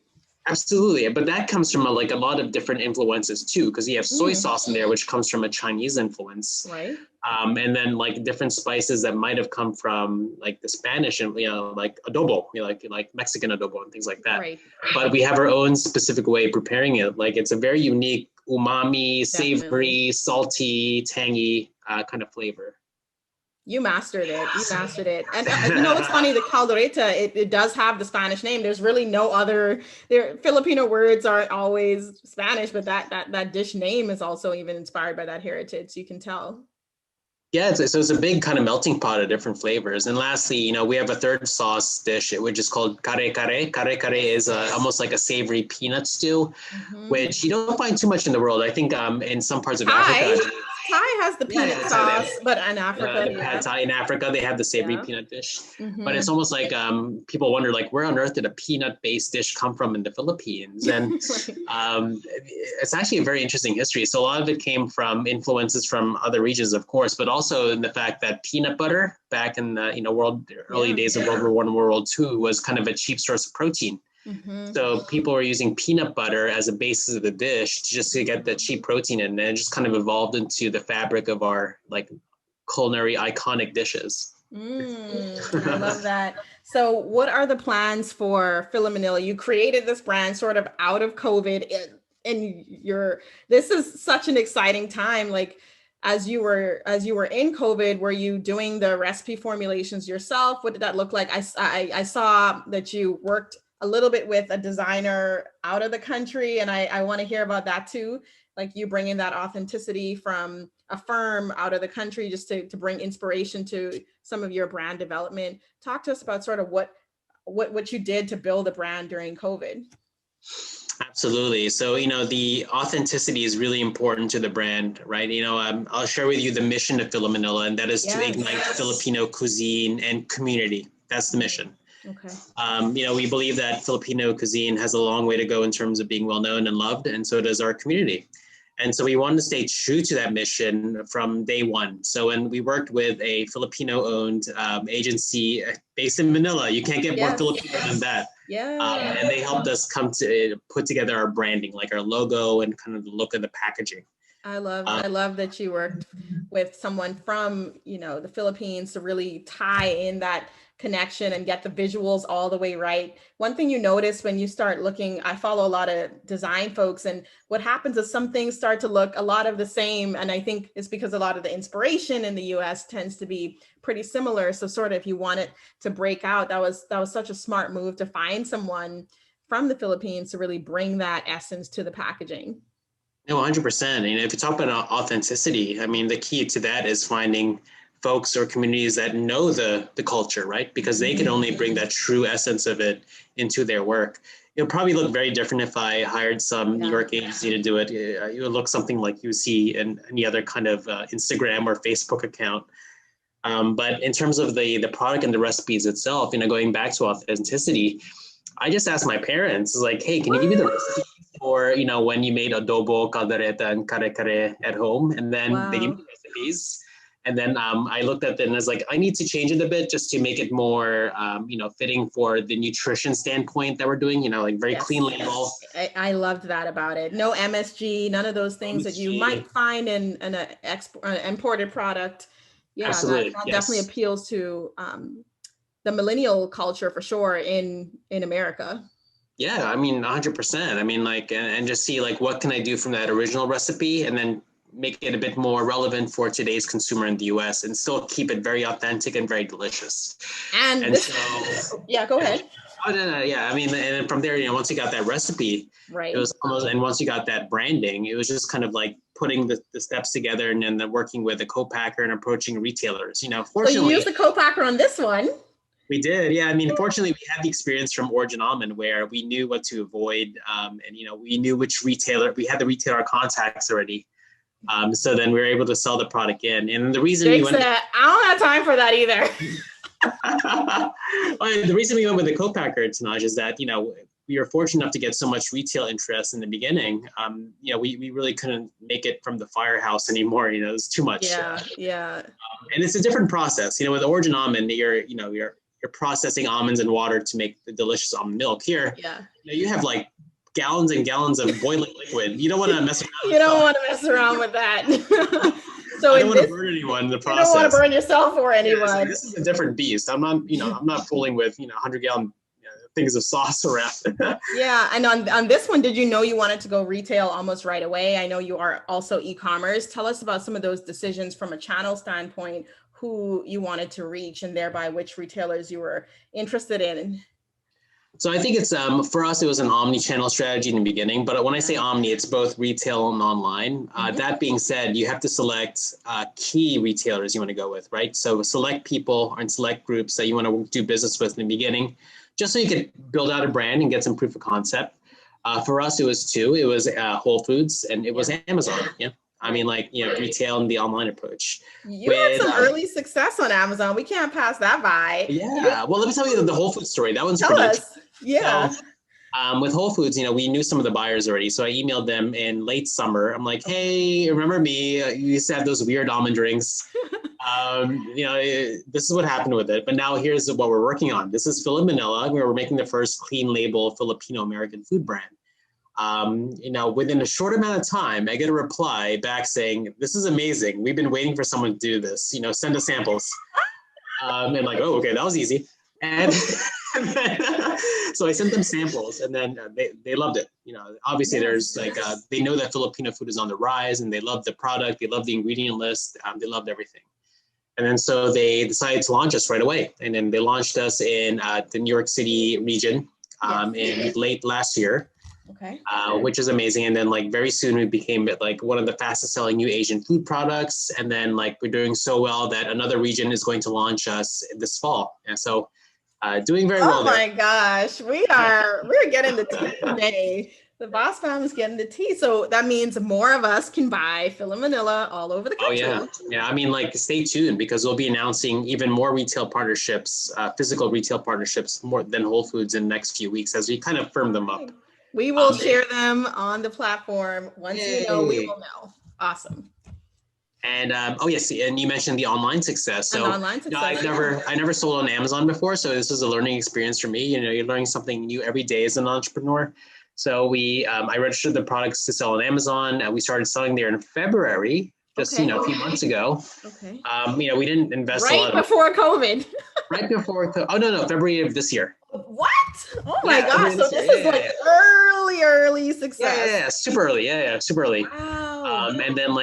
Absolutely, but that comes from like a lot of different influences too, because you have soy sauce in there, which comes from a Chinese influence, Right. and then like different spices that might have come from like the Spanish and like adobo, like Mexican adobo and things like that. Right. But we have our own specific way of preparing it. Like it's a very unique umami, Definitely. savory, salty, tangy kind of flavor. You mastered it. You mastered it. And it's funny, the caldereta, it does have the Spanish name. There's really no other, there Filipino words aren't always Spanish, but that dish name is also even inspired by that heritage. So you can tell. Yeah, so it's a big kind of melting pot of different flavors. And lastly, we have a third sauce dish, which is called kare kare. Kare kare is almost like a savory peanut stew, which you don't find too much in the world. I think in some parts of Africa. Thai has the peanut sauce, but in Africa, in Africa, they have the savory peanut dish. But it's almost like people wonder, like, where on earth did a peanut-based dish come from in the Philippines? And it's actually a very interesting history. So a lot of it came from influences from other regions, of course, but also in the fact that peanut butter back in the early days of World War I and World War II was kind of a cheap source of protein. So people were using peanut butter as a basis of the dish to get the cheap protein in, and it just kind of evolved into the fabric of our like culinary iconic dishes. I love that. So what are the plans for Fila Manila? You created this brand sort of out of COVID, and this is such an exciting time. Like as you were in COVID, were you doing the recipe formulations yourself? What did that look like? I saw that you worked a little bit with a designer out of the country, and I want to hear about that too. Like you bringing that authenticity from a firm out of the country just to bring inspiration to some of your brand development. Talk to us about sort of what you did to build a brand during COVID. Absolutely. So, the authenticity is really important to the brand, right? I'll share with you the mission of Fila Manila, and that is to ignite Filipino cuisine and community. That's the mission. Okay. We believe that Filipino cuisine has a long way to go in terms of being well known and loved, and so does our community. And so we wanted to stay true to that mission from day one. So when we worked with a Filipino-owned agency based in Manila, you can't get more Filipino than that. Yeah. And they helped us come to put together our branding, like our logo and kind of the look of the packaging. I love that you worked with someone from, the Philippines to really tie in that connection and get the visuals all the way right. One thing you notice when you start looking, I follow a lot of design folks, and what happens is some things start to look a lot of the same. And I think it's because a lot of the inspiration in the US tends to be pretty similar. So sort of if you wanted to break out, that was such a smart move to find someone from the Philippines to really bring that essence to the packaging. No, 100%. And if you talk about authenticity, I mean, the key to that is finding folks or communities that know the culture, right? Because they can only bring that true essence of it into their work. It'll probably look very different if I hired some New York agency to do it. It would look something like you see in any other kind of Instagram or Facebook account. But in terms of the product and the recipes itself, going back to authenticity, I just asked my parents, like, hey, can you give me the recipe for, when you made adobo, caldereta, and kare kare at home? And then they gave me the recipes. And then I looked at it and I was like, I need to change it a bit just to make it more, fitting for the nutrition standpoint that we're doing, like very clean label. I loved that about it. No MSG, none of those things that you might find in an imported product. Yeah, absolutely. That definitely appeals to the millennial culture for sure in America. Yeah, I mean, 100%. I mean, like, and just see like, what can I do from that original recipe and then make it a bit more relevant for today's consumer in the US and still keep it very authentic and very delicious. And so, yeah, go ahead. Yeah, I mean, and then from there, once you got that recipe, right, it was almost, and once you got that branding, it was just kind of like putting the steps together and then working with a co-packer and approaching retailers. Fortunately, so you used the co-packer on this one. We did, yeah. I mean, fortunately, we had the experience from Origin Almond where we knew what to avoid, and we knew which retailer. We had the retailer contacts already. So then we were able to sell the product in. And the reason Jake said, I don't have time for that either. Well, the reason we went with the co-packer, Tanaj, is that, we were fortunate enough to get so much retail interest in the beginning. We really couldn't make it from the firehouse anymore. It was too much. Yeah. And it's a different process. With Origin Almond, you're processing almonds and water to make the delicious almond milk. Here, you have like gallons and gallons of boiling liquid. You don't want to mess around. You don't want to mess around with that. So I don't want to burn anyone in the process. You don't want to burn yourself or anyone. Yeah, so this is a different beast. I'm not fooling with 100-gallon things of sauce around. Yeah, and on this one, did you know you wanted to go retail almost right away? I know you are also e-commerce. Tell us about some of those decisions from a channel standpoint, who you wanted to reach, and thereby which retailers you were interested in. So I think it's for us, it was an omni-channel strategy in the beginning. But when I say omni, it's both retail and online. That being said, you have to select key retailers you want to go with, right? So select people and select groups that you want to do business with in the beginning, just so you could build out a brand and get some proof of concept. For us, it was two. It was Whole Foods and it was Amazon. Yeah. I mean, retail and the online approach. You had some early success on Amazon. We can't pass that by. Yeah. Well, let me tell you the Whole Foods story. That one's Tell us. Yeah. So, with Whole Foods, we knew some of the buyers already. So I emailed them in late summer. I'm like, hey, remember me? You used to have those weird almond drinks. This is what happened with it. But now here's what we're working on. This is Fila Manila, where we're making the first clean label Filipino-American food brand. Within a short amount of time, I get a reply back saying, this is amazing. We've been waiting for someone to do this. Send us samples. And like, oh, okay, that was easy. And so I sent them samples, and then they loved it. Obviously there's they know that Filipino food is on the rise, and they love the product. They love the ingredient list. They loved everything. And then so they decided to launch us right away. And then they launched us in the New York City region in late last year. Okay. Which is amazing. And then very soon we became one of the fastest selling new Asian food products. And then we're doing so well that another region is going to launch us this fall. And so doing very well. Oh my gosh, we're getting the tea today. The Boss Fam is getting the tea. So that means more of us can buy Fila Manila all over the country. Oh yeah. I mean, stay tuned, because we'll be announcing even more retail partnerships, physical retail partnerships, more than Whole Foods in the next few weeks as we kind of firm them up. We will share them on the platform. Once we know, we will know. Awesome. And yes, and you mentioned the online success. So I never sold on Amazon before, so this was a learning experience for me. You're learning something new every day as an entrepreneur. So I registered the products to sell on Amazon. We started selling there in February, just a few months ago. Okay. We didn't invest a lot before COVID. Right before. Oh no, February of this year. What? Oh my gosh! So this is early success. Yeah, super early. Yeah, super early. Wow. And then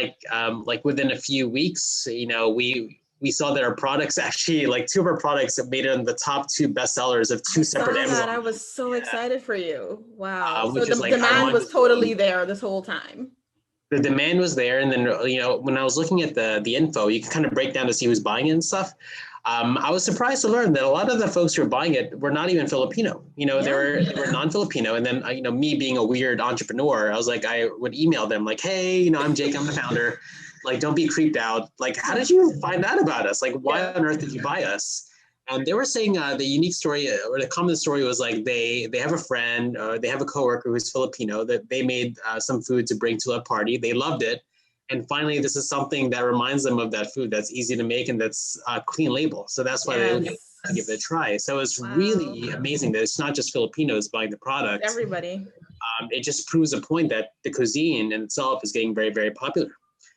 within a few weeks, we saw that our products actually, two of our products made it in the top 2 bestsellers of 2 separate Amazon. I was so excited for you. Wow. So the demand was totally there this whole time. The demand was there, and then when I was looking at the info, you can kind of break down to see who's buying it and stuff. I was surprised to learn that a lot of the folks who were buying it were not even Filipino. They were non-Filipino. And then, me being a weird entrepreneur, I was I would email them hey, I'm Jake, I'm the founder. Don't be creeped out. How did you find out about us? Why on earth did you buy us? And they were saying the unique story or the common story was they have a friend, they have a coworker who's Filipino, that they made some food to bring to a party. They loved it. And finally, this is something that reminds them of that food that's easy to make and that's clean label. So that's why they give it a try. So it's really amazing that it's not just Filipinos buying the product. Everybody. It just proves a point that the cuisine in itself is getting very, very popular.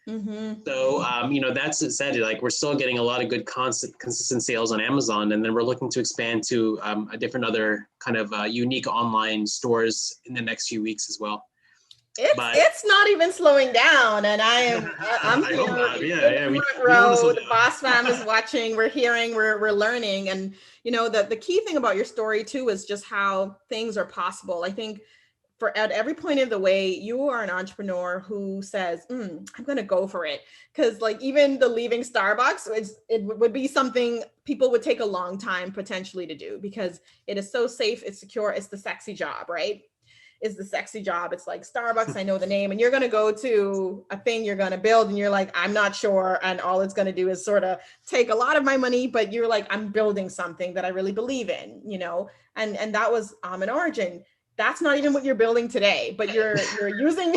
Mm-hmm. So, that's said, we're still getting a lot of good consistent sales on Amazon. And then we're looking to expand to a different other kind of unique online stores in the next few weeks as well. It's not even slowing down, and I'm here in the front row. The Boss Fam is watching. We're hearing. We're learning, and the key thing about your story too is just how things are possible. I think at every point of the way, you are an entrepreneur who says, "I'm going to go for it," because even the leaving Starbucks, it would be something people would take a long time potentially to do, because it is so safe, it's secure, it's the sexy job, right? Is the sexy job. It's like Starbucks, I know the name, and you're going to go to a thing you're going to build and you're like, I'm not sure. And all it's going to do is sort of take a lot of my money, but you're like, I'm building something that I really believe in, and that was Almond Origin. That's not even what you're building today, but you're using,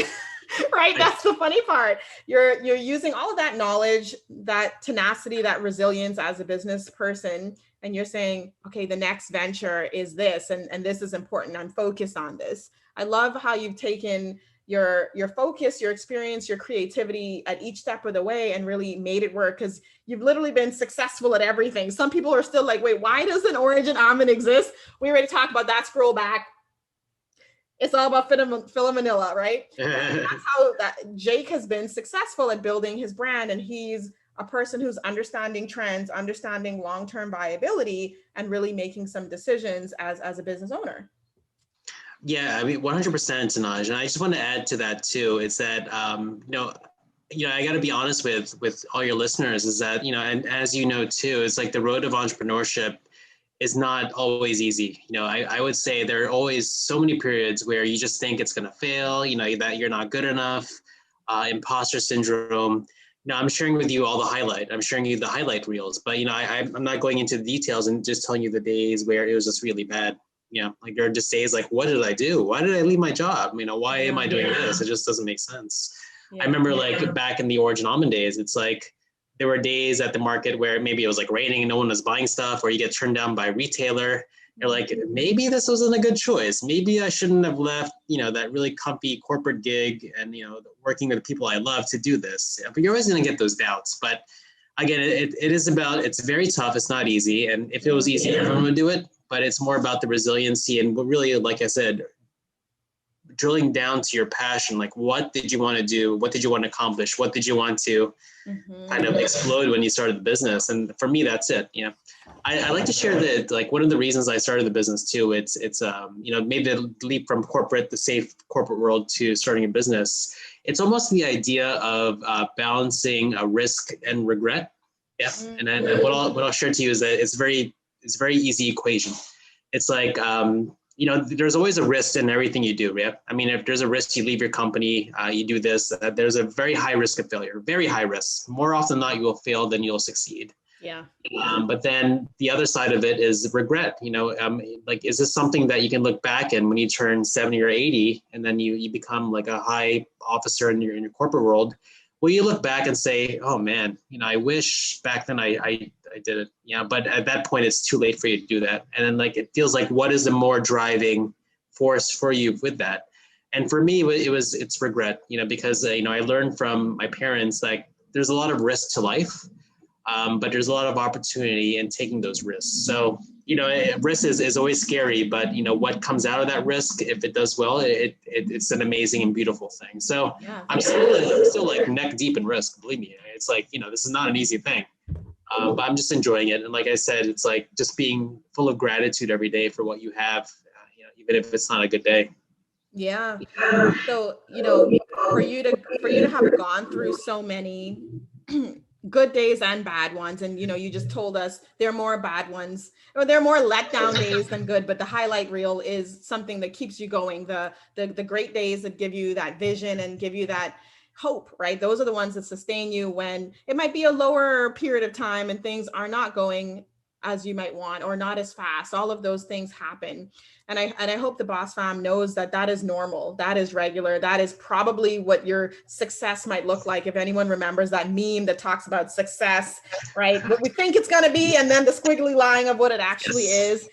right? That's the funny part. You're using all of that knowledge, that tenacity, that resilience as a business person. And you're saying, okay, the next venture is this, and this is important. I'm focused on this. I love how you've taken your focus, your experience, your creativity at each step of the way and really made it work, because you've literally been successful at everything. Some people are still like, wait, why does an origin almond exist? We already talked about that. Scroll back. It's all about Fila Manila, right? That's how that Jake has been successful at building his brand. And he's a person who's understanding trends, understanding long-term viability, and really making some decisions as a business owner. Yeah, I mean, 100%, Tanaj. And I just want to add to that too. It's that, I got to be honest with all your listeners is that, and as you know too, it's like the road of entrepreneurship is not always easy. I would say there are always so many periods where you just think it's going to fail, that you're not good enough, imposter syndrome. I'm sharing with you all the highlight. I'm sharing you the highlight reels, but, I'm not going into the details and just telling you the days where it was just really bad. Like there are just days like, what did I do? Why did I leave my job? Why am I doing this? It just doesn't make sense. Yeah. I remember like back in the origin almond days, it's like there were days at the market where maybe it was like raining and no one was buying stuff, or you get turned down by a retailer. You're like, maybe this wasn't a good choice. Maybe I shouldn't have left, that really comfy corporate gig and, working with the people I love to do this. But you're always going to get those doubts. But again, it's very tough. It's not easy. And if it was easy, everyone would do it. But it's more about the resiliency and what really, like I said, drilling down to your passion. Like, what did you want to do? What did you want to accomplish? What did you want to kind of explode when you started the business? And for me, that's it. I like to share that, like, one of the reasons I started the business too, it's maybe the leap from the safe corporate world to starting a business. It's almost the idea of balancing a risk and regret. Yeah. And what I'll share to you is that it's a very easy equation. It's like, there's always a risk in everything you do. Yeah. I mean, if there's a risk, you leave your company, you do this, there's a very high risk of failure, very high risk. More often than not, you will fail than you'll succeed. Yeah. But then the other side of it is regret. Like, is this something that you can look back and when you turn 70 or 80 and then you become like a high officer in your corporate world? Will you look back and say, oh man, I wish back then I did it. Yeah. But at that point, it's too late for you to do that. And then like, it feels like, what is the more driving force for you with that? And for me, it's regret, because, I learned from my parents, like there's a lot of risk to life, but there's a lot of opportunity in taking those risks. So, risk is always scary, but what comes out of that risk, if it does well, it's an amazing and beautiful thing. So yeah, I'm still like neck deep in risk. Believe me, it's like, this is not an easy thing, but I'm just enjoying it. And like I said, it's like just being full of gratitude every day for what you have, even if it's not a good day. Yeah. So, for you to have gone through so many good days and bad ones, and you just told us there are more bad ones, or there are more letdown days than good, but the highlight reel is something that keeps you going. The great days that give you that vision and give you that hope, right? Those are the ones that sustain you when it might be a lower period of time and things are not going as you might want or not as fast. All of those things happen. And I hope the Boss Fam knows that is normal. That is regular. That is probably what your success might look like. If anyone remembers that meme that talks about success, right? What we think it's going to be, and then the squiggly line of what it actually is.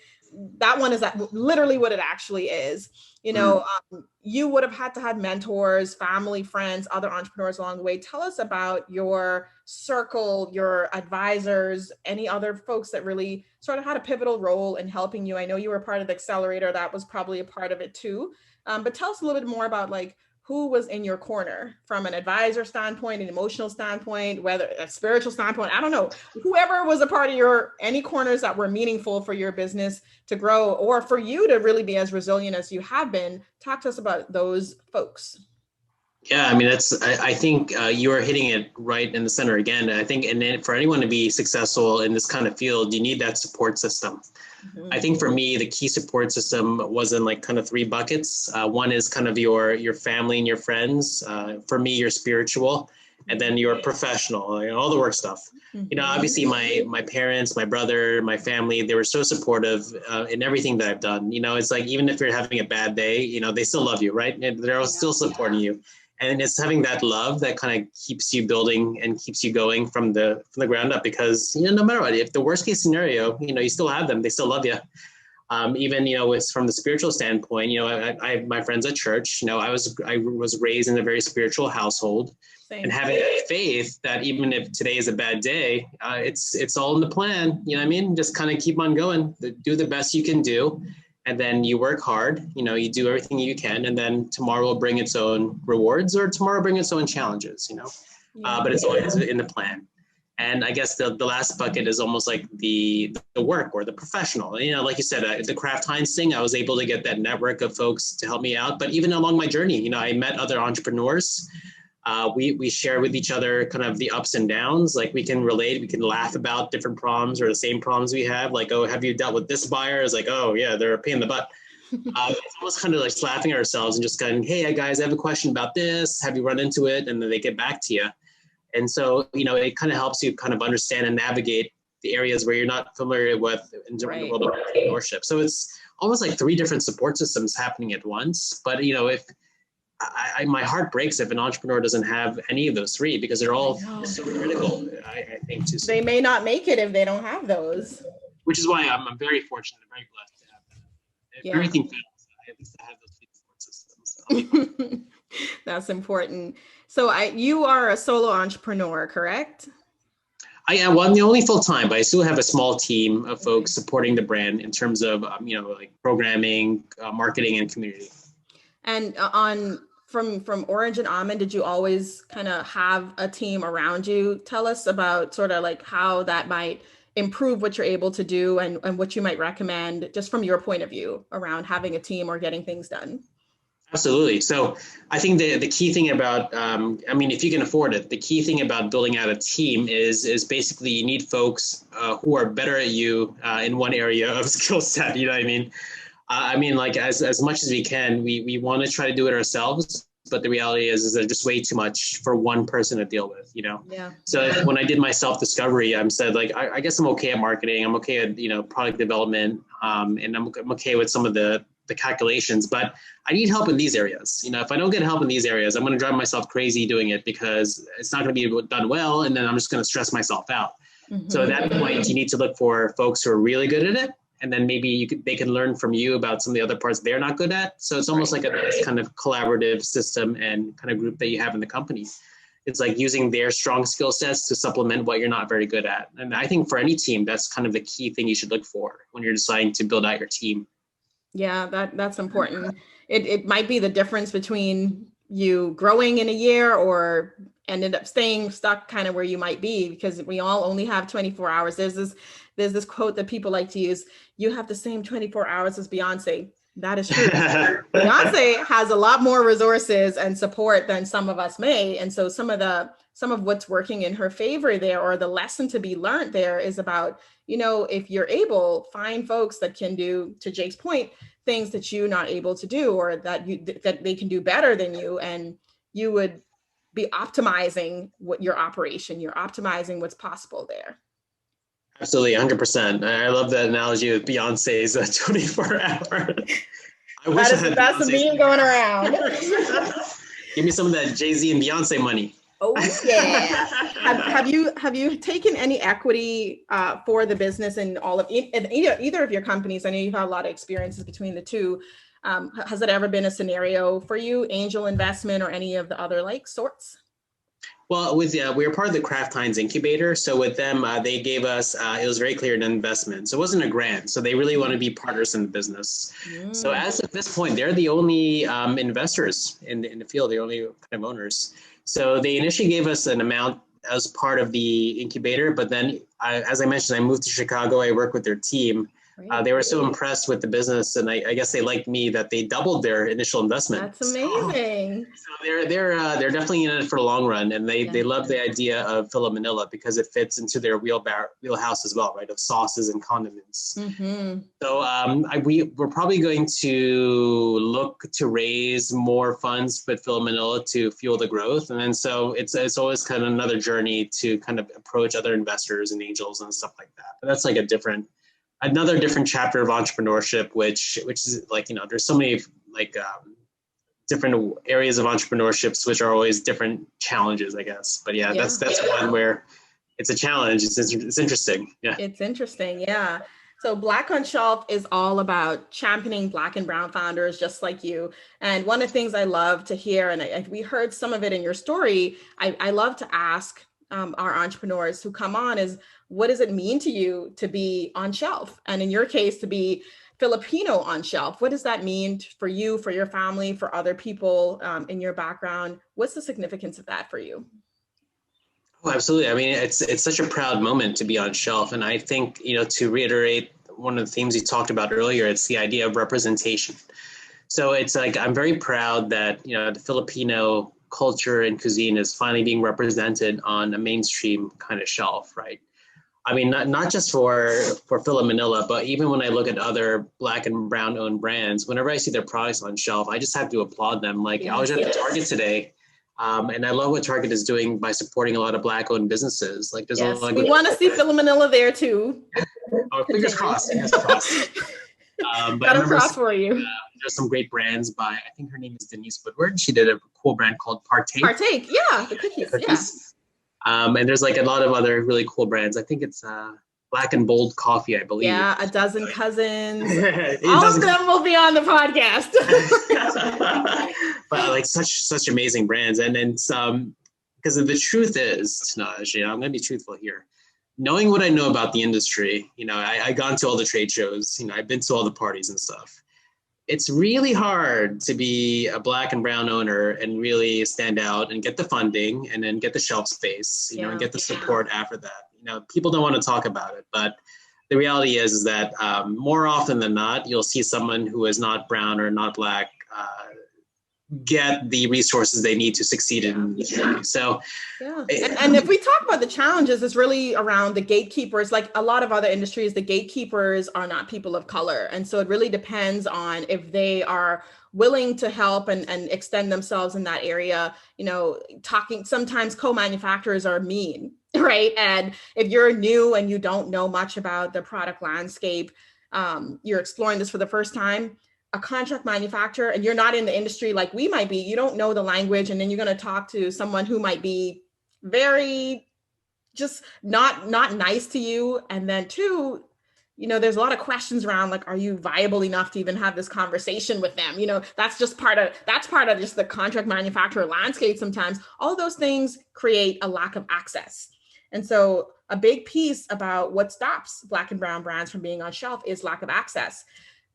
That one is literally what it actually is. You would have had to have mentors, family, friends, other entrepreneurs along the way. Tell us about your circle, your advisors, any other folks that really sort of had a pivotal role in helping you. I know you were part of the Accelerator. That was probably a part of it too. But tell us a little bit more about like who was in your corner from an advisor standpoint, an emotional standpoint, whether a spiritual standpoint, I don't know, whoever was a part of any corners that were meaningful for your business to grow or for you to really be as resilient as you have been. Talk to us about those folks. Yeah, I mean, I think you are hitting it right in the center again. I think, and then for anyone to be successful in this kind of field, you need that support system. Mm-hmm. I think for me, the key support system was in like kind of three buckets. One is kind of your family and your friends. For me, your spiritual, and then your professional, all the work stuff. Mm-hmm. Obviously my parents, my brother, my family, they were so supportive in everything that I've done. It's like, even if you're having a bad day, they still love you, right? And they're still supporting you. And it's having that love that kind of keeps you building and keeps you going from the ground up, because, no matter what, if the worst case scenario, you still have them, they still love you. Even, it's from the spiritual standpoint, I have my friends at church, I was raised in a very spiritual household. Same. And having faith that even if today is a bad day, it's all in the plan, you know what I mean? Just kind of keep on going, do the best you can do. And then you work hard, you do everything you can, and then tomorrow will bring its own rewards, or tomorrow bring its own challenges, but it's always in the plan. And I guess the last bucket is almost like the work or the professional. Like you said, the Kraft Heinz thing, I was able to get that network of folks to help me out. But even along my journey, I met other entrepreneurs. We share with each other kind of the ups and downs. Like we can relate, we can laugh about different problems or the same problems we have. Like, oh, have you dealt with this buyer? It's like, oh yeah, they're a pain in the butt. It's almost kind of like laughing at ourselves and just going, hey guys, I have a question about this. Have you run into it? And then they get back to you. And so, it kind of helps you kind of understand and navigate the areas where you're not familiar with in the world of entrepreneurship. So it's almost like 3 different support systems happening at once. But, if my heart breaks if an entrepreneur doesn't have any of those 3, because they're all so critical, I think. They may not make it if they don't have those. Which is why I'm very fortunate and very blessed to have that. If everything fails, at least I have those 3 support systems. That's important. So you are a solo entrepreneur, correct? I am. Well, I'm the only full-time, but I still have a small team of folks supporting the brand in terms of, like programming, marketing, and community. And from Orange and Almond, did you always kind of have a team around you? Tell us about sort of like how that might improve what you're able to do and what you might recommend just from your point of view around having a team or getting things done. Absolutely. So I think the key thing about, if you can afford it, the key thing about building out a team is basically you need folks who are better at you in one area of skill set. You know what I mean? Like as much as we can, we want to try to do it ourselves. But the reality is there's just way too much for one person to deal with, Yeah. So when I did my self-discovery, I said, like, I guess I'm okay at marketing. I'm okay at, product development. And I'm okay with some of the calculations, but I need help in these areas. If I don't get help in these areas, I'm going to drive myself crazy doing it because it's not going to be done well. And then I'm just going to stress myself out. Mm-hmm. So at that point, you need to look for folks who are really good at it. And then maybe they can learn from you about some of the other parts they're not good at. So it's almost like a nice kind of collaborative system and kind of group that you have in the company. It's like using their strong skill sets to supplement what you're not very good at. And I think for any team, that's kind of the key thing you should look for when you're deciding to build out your team. Yeah, that's important. It might be the difference between you growing in a year or ended up staying stuck kind of where you might be, because we all only have 24 hours. There's this quote that people like to use: you have the same 24 hours as Beyonce. That is true. Beyonce has a lot more resources and support than some of us may. And so some of what's working in her favor there, or the lesson to be learned there, is about, if you're able, find folks that can do, to Jake's point, things that you're not able to do, or that they can do better than you. And you would be optimizing your operation. You're optimizing what's possible there. Absolutely, 100%. I love that analogy with Beyonce's 24 hour. That's a meme going around. Give me some of that Jay-Z and Beyonce money. Oh yeah. Have you taken any equity for the business in all of either of your companies? I know you've had a lot of experiences between the two. Has it ever been a scenario for you, angel investment or any of the other sorts? Well, we were part of the Kraft Heinz Incubator. So with them, they gave us, it was very clear, an investment. So it wasn't a grant. So they really want to be partners in the business. So as of this point, they're the only investors in the field. They're only kind of owners. So they initially gave us an amount as part of the incubator. But then, as I mentioned, I moved to Chicago. I work with their team. They were so impressed with the business, and I guess they liked me that they doubled their initial investment. That's amazing. So they're definitely in it for the long run, and they love the idea of Fila Manila because it fits into their wheelhouse as well, right? Of sauces and condiments. Mm-hmm. So we're probably going to look to raise more funds with Fila Manila to fuel the growth, and then so it's always kind of another journey to kind of approach other investors and angels and stuff like that. But that's like another different chapter of entrepreneurship, which is there's so many different areas of entrepreneurships, which are always different challenges, I guess. But that's one where it's a challenge. It's interesting. Yeah. It's interesting. Yeah. So Black on Shelf is all about championing Black and brown founders just like you. And one of the things I love to hear, and we heard some of it in your story, I love to ask our entrepreneurs who come on is, what does it mean to you to be on shelf? And in your case, to be Filipino on shelf. What does that mean for you, for your family, for other people in your background? What's the significance of that for you? Oh, absolutely. I mean, it's such a proud moment to be on shelf. And I think, to reiterate one of the themes you talked about earlier, it's the idea of representation. So it's like, I'm very proud that, the Filipino culture and cuisine is finally being represented on a mainstream kind of shelf, right? I mean, not just for Fila Manila, but even when I look at other Black and brown owned brands, whenever I see their products on shelf, I just have to applaud them. Like I was at the Target today, and I love what Target is doing by supporting a lot of Black owned businesses. Like there's a lot of we want to see Fila Manila there too. Oh, fingers crossed. Fingers crossed. But got a cross for you. There's some great brands by, I think her name is Denise Woodward. She did a cool brand called Partake. Partake, yeah, the cookies. Yeah. And there's like a lot of other really cool brands. I think it's Black and Bold Coffee, I believe. Yeah, a dozen cousins. All of them will be on the podcast. But like such amazing brands. And then some, because the truth is, Tanaj, I'm going to be truthful here. Knowing what I know about the industry, I gone to all the trade shows, I've been to all the parties and stuff. It's really hard to be a Black and brown owner and really stand out and get the funding and then get the shelf space, and get the support after that. People don't want to talk about it, but the reality is that more often than not, you'll see someone who is not brown or not Black get the resources they need to succeed in the industry. So, and if we talk about the challenges, it's really around the gatekeepers. Like a lot of other industries, the gatekeepers are not people of color. And so it really depends on if they are willing to help and extend themselves in that area. Sometimes co-manufacturers are mean, right? And if you're new and you don't know much about the product landscape, you're exploring this for the first time, a contract manufacturer, and you're not in the industry like we might be, you don't know the language, and then you're going to talk to someone who might be very just not nice to you. And then two, there's a lot of questions around like, are you viable enough to even have this conversation with them? That's part of just the contract manufacturer landscape. Sometimes all those things create a lack of access. And so a big piece about what stops Black and brown brands from being on shelf is lack of access.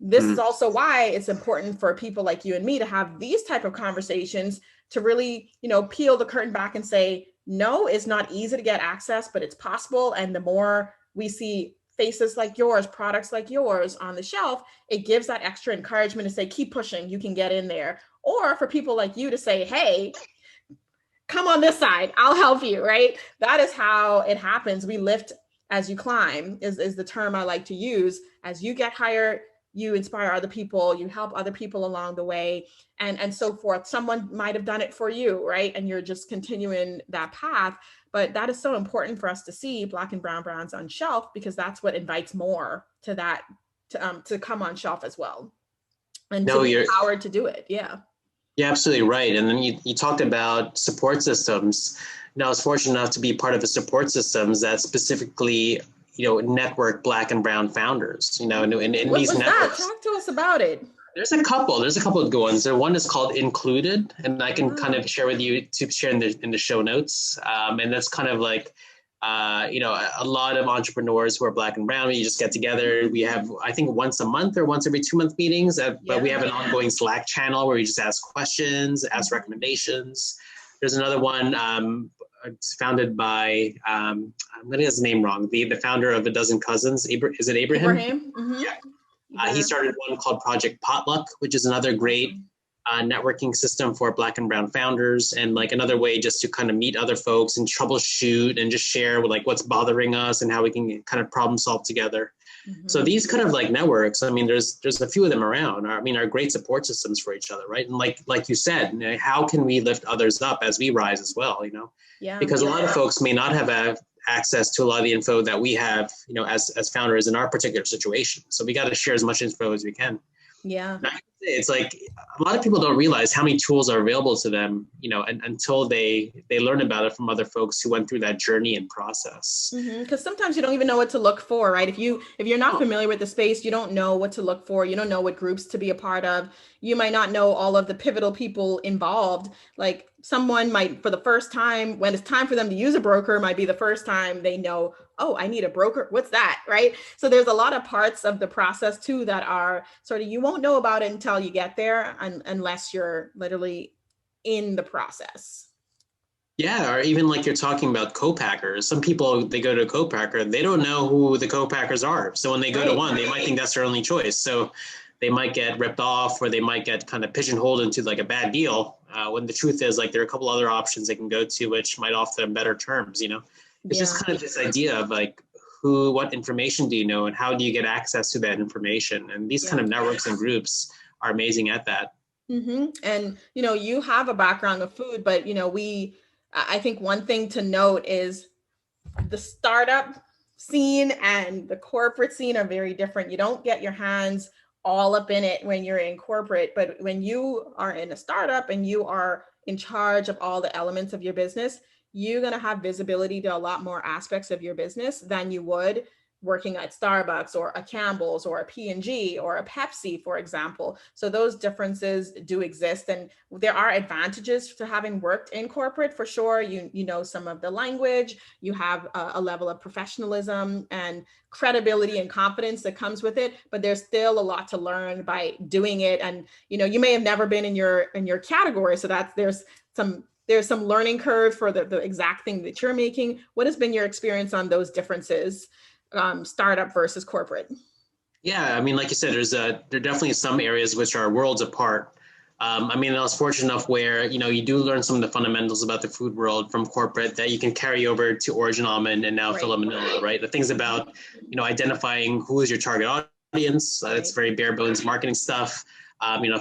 This is also why it's important for people like you and me to have these type of conversations to really, peel the curtain back and say, no, it's not easy to get access, but it's possible. And the more we see faces like yours, products like yours on the shelf, it gives that extra encouragement to say, keep pushing, you can get in there. Or for people like you to say, hey, come on this side, I'll help you, right? That is how it happens. We lift as you climb is the term I like to use. As you get higher, you inspire other people, you help other people along the way, and so forth. Someone might have done it for you, right? And you're just continuing that path. But that is so important for us to see Black and brown brands on shelf, because that's what invites more to that, to come on shelf as well. And to be empowered to do it. Yeah. You're absolutely right. And then you talked about support systems. I was fortunate enough to be part of a support systems that specifically network Black and brown founders, in these networks. Talk to us about it. There's a couple of good ones. One is called Included, and I can kind of share with you to share in the show notes. And that's kind of like, a lot of entrepreneurs who are Black and brown, you just get together. We have, I think, once a month or once every 2 month meetings, but we have an ongoing Slack channel where we just ask questions, ask recommendations. There's another one, it's founded by, I'm going to get his name wrong, the founder of A Dozen Cousins. Is it Abraham? Mm-hmm. Yeah. He started one called Project Potluck, which is another great networking system for Black and brown founders, and like another way just to kind of meet other folks and troubleshoot and just share like what's bothering us and how we can kind of problem solve together. So these kind of like networks, I mean, there's a few of them around. Are great support systems for each other, right? And like you said, how can we lift others up as we rise as well? Because a lot of folks may not have access to a lot of the info that we have, as founders in our particular situation. So we got to share as much info as we can. Yeah. Now, It's like a lot of people don't realize how many tools are available to them, until they learn about it from other folks who went through that journey and process. Because sometimes you don't even know what to look for, right? If you're not familiar with the space, you don't know what to look for. You don't know what groups to be a part of. You might not know all of the pivotal people involved. Like someone might, for the first time, when it's time for them to use a broker, might be the first time they know, oh, I need a broker. What's that, right? So there's a lot of parts of the process too that are sort of, you won't know about it until you get there, unless you're literally in the process. Yeah, or even like you're talking about co-packers. Some people, they go to a co-packer, they don't know who the co-packers are. So when they go to one, they might think that's their only choice. So they might get ripped off, or they might get kind of pigeonholed into like a bad deal. When the truth is, like, there are a couple other options they can go to, which might offer them better terms. It's just kind of this idea of like, what information do you know, and how do you get access to that information? And these kind of networks and groups are amazing at that. And you have a background of food, but I think one thing to note is the startup scene and the corporate scene are very different. You don't get your hands all up in it when you're in corporate, but when you are in a startup and you are in charge of all the elements of your business, you're going to have visibility to a lot more aspects of your business than you would working at Starbucks or a Campbell's or a P&G or a Pepsi, for example. So those differences do exist, and there are advantages to having worked in corporate for sure. You know some of the language, you have a level of professionalism and credibility and confidence that comes with it, but there's still a lot to learn by doing it. And you may have never been in your category, so there's some learning curve for the exact thing that you're making. What has been your experience on those differences? Startup versus corporate? Yeah, I mean, like you said, there are definitely some areas which are worlds apart. I was fortunate enough where, you do learn some of the fundamentals about the food world from corporate that you can carry over to Origin Almond and now Fila Manila, right? The things about, identifying who is your target audience. It's very bare bones marketing stuff.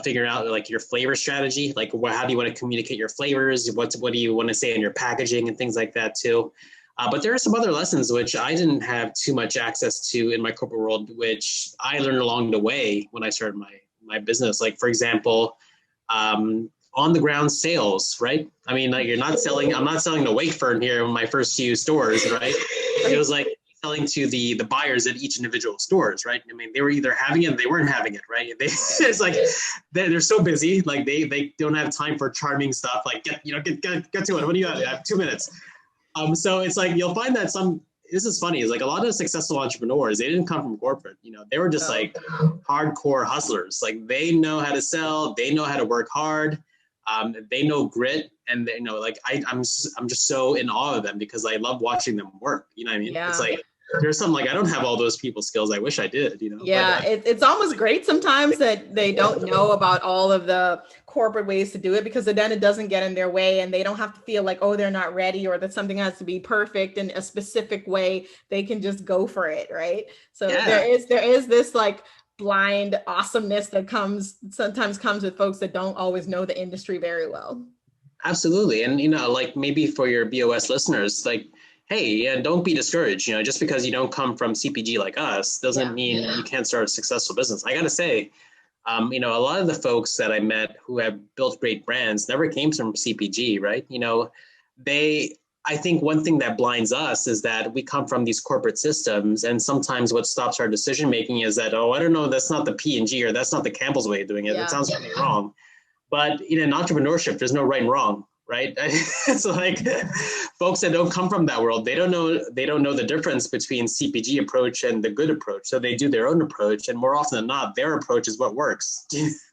Figuring out like your flavor strategy, like how do you want to communicate your flavors? What do you want to say in your packaging and things like that too. But there are some other lessons which I didn't have too much access to in my corporate world, which I learned along the way when I started my business. Like, for example, on the ground sales, right? I mean, like I'm not selling the Wakefern here in my first few stores, right? It was like selling to the buyers at each individual stores, right? I mean, they were either having it or they weren't having it, right? It's like they're so busy, like they don't have time for charming stuff. Like get to it. What do you have? I have 2 minutes. So it's like, you'll find that this is funny, is like a lot of successful entrepreneurs, they didn't come from corporate, they were just like hardcore hustlers. Like they know how to sell, they know how to work hard, they know grit, and they know, like I'm just so in awe of them because I love watching them work. You know what I mean? Yeah. It's like, there's some, like, I don't have all those people skills. I wish I did, Yeah, but, it's almost great sometimes that they don't know about all of the corporate ways to do it, because then it doesn't get in their way and they don't have to feel like, oh, they're not ready or that something has to be perfect in a specific way. They can just go for it, right? So there is this like blind awesomeness that sometimes comes with folks that don't always know the industry very well. Absolutely. And, like maybe for your BOS listeners, like, hey, don't be discouraged. Just because you don't come from CPG like us doesn't mean you can't start a successful business. I got to say, a lot of the folks that I met who have built great brands never came from CPG, right? I think one thing that blinds us is that we come from these corporate systems, and sometimes what stops our decision making is that, oh, I don't know, that's not the P&G or that's not the Campbell's way of doing it. That sounds really wrong. But in entrepreneurship, there's no right and wrong. Right? It's like folks that don't come from that world, they don't know the difference between CPG approach and the good approach. So they do their own approach, and more often than not, their approach is what works.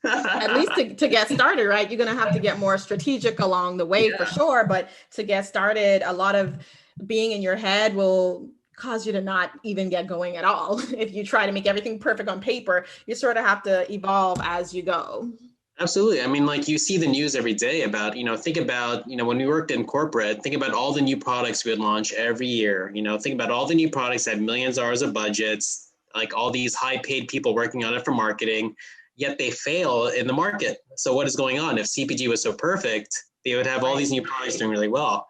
At least to get started, right? You're going to have to get more strategic along the way for sure. But to get started, a lot of being in your head will cause you to not even get going at all. If you try to make everything perfect on paper, you sort of have to evolve as you go. Absolutely. I mean, like you see the news every day about, think about, when we worked in corporate, think about all the new products we would launch every year, think about all the new products that had millions of dollars of budgets, like all these high paid people working on it for marketing, yet they fail in the market. So what is going on? If CPG was so perfect, they would have all these new products doing really well.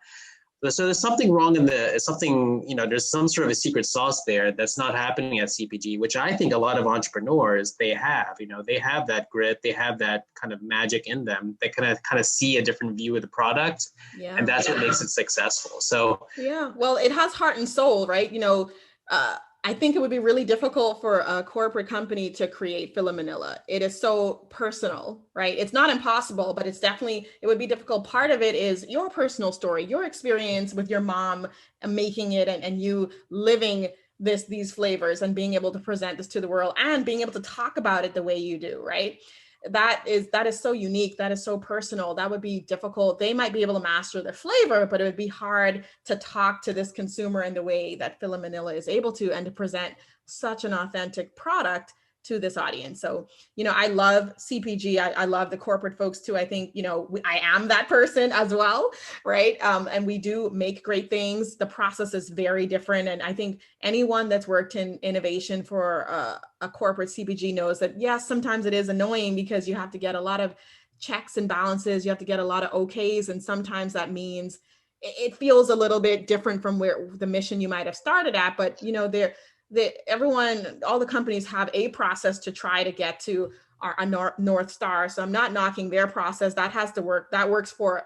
So there's something wrong in there's some sort of a secret sauce there that's not happening at CPG, which I think a lot of entrepreneurs, they have that grit, they have that kind of magic in them. They kind of see a different view of the product, and that's what makes it successful. So yeah, well, it has heart and soul, right? I think it would be really difficult for a corporate company to create Fila Manila. It is so personal, right? It's not impossible, but it would be difficult. Part of it is your personal story, your experience with your mom and making it, and you living these flavors and being able to present this to the world and being able to talk about it the way you do, right? That is so unique. That is so personal. That would be difficult. They might be able to master the flavor, but it would be hard to talk to this consumer in the way that Fila Manila is able to, and to present such an authentic product to this audience. So, I love CPG. I love the corporate folks too. I think, I am that person as well, right? And we do make great things. The process is very different. And I think anyone that's worked in innovation for a corporate CPG knows that, yes, sometimes it is annoying because you have to get a lot of checks and balances. You have to get a lot of OKs. And sometimes that means it feels a little bit different from where the mission you might have started at. But, all the companies have a process to try to get to a North Star. So I'm not knocking their process. That has to work. That works for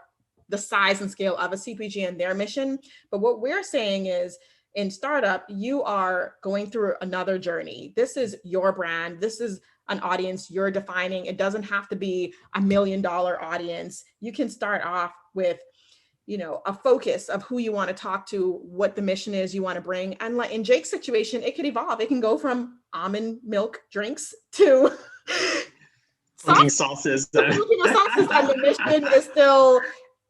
the size and scale of a CPG and their mission. But what we're saying is, in startup, you are going through another journey. This is your brand. This is an audience you're defining. It doesn't have to be $1 million audience. You can start off with a focus of who you want to talk to, what the mission is you want to bring. And like in Jake's situation, it could evolve. It can go from almond milk drinks to sauces. And the mission is still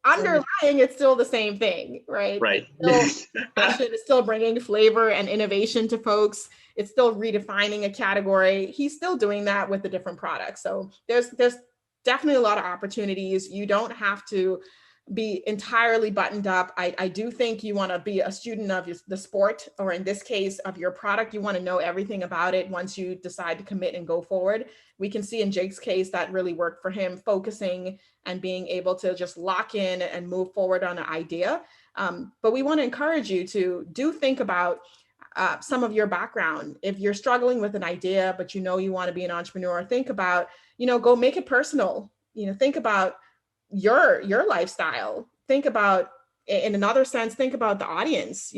underlying. It's still the same thing, right? Right. It's still bringing flavor and innovation to folks. It's still redefining a category. He's still doing that with the different products. So there's definitely a lot of opportunities. You don't have to be entirely buttoned up. I do think you want to be a student of the sport, or in this case of your product. You want to know everything about it once you decide to commit and go forward. We can see in Jake's case that really worked for him, focusing and being able to just lock in and move forward on an idea. But we want to encourage you to think about some of your background. If you're struggling with an idea, but you want to be an entrepreneur, think about, go make it personal. Think about your lifestyle. Think about, in another sense, think about the audience.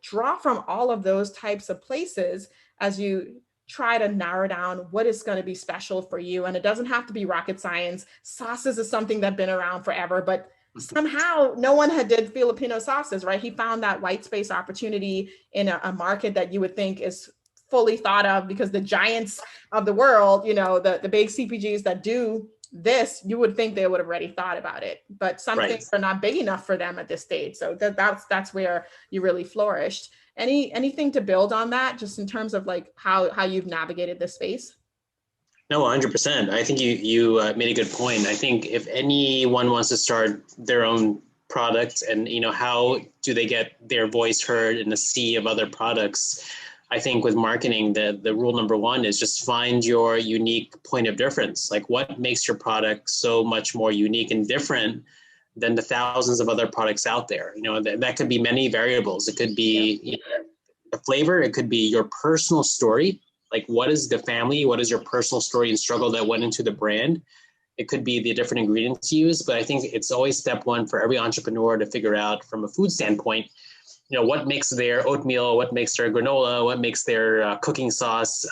Draw from all of those types of places as you try to narrow down what is going to be special for you. And it doesn't have to be rocket science. Sauces is something that's been around forever, but somehow no one had did Filipino sauces, right? He found that white space opportunity in a market that you would think is fully thought of, because the giants of the world, the big CPGs that do this, you would think they would have already thought about it, but some things are not big enough for them at this stage. So that's where you really flourished. Anything to build on that, just in terms of like how you've navigated this space? No, 100%. I think you made a good point. I think if anyone wants to start their own product, and how do they get their voice heard in a sea of other products? I think with marketing, the rule number one is just find your unique point of difference. Like, what makes your product so much more unique and different than the thousands of other products out there? That could be many variables. It could be the flavor. It could be your personal story. Like, what is the family? What is your personal story and struggle that went into the brand? It could be the different ingredients used, but I think it's always step one for every entrepreneur to figure out from a food standpoint, what makes their oatmeal, what makes their granola, what makes their cooking sauce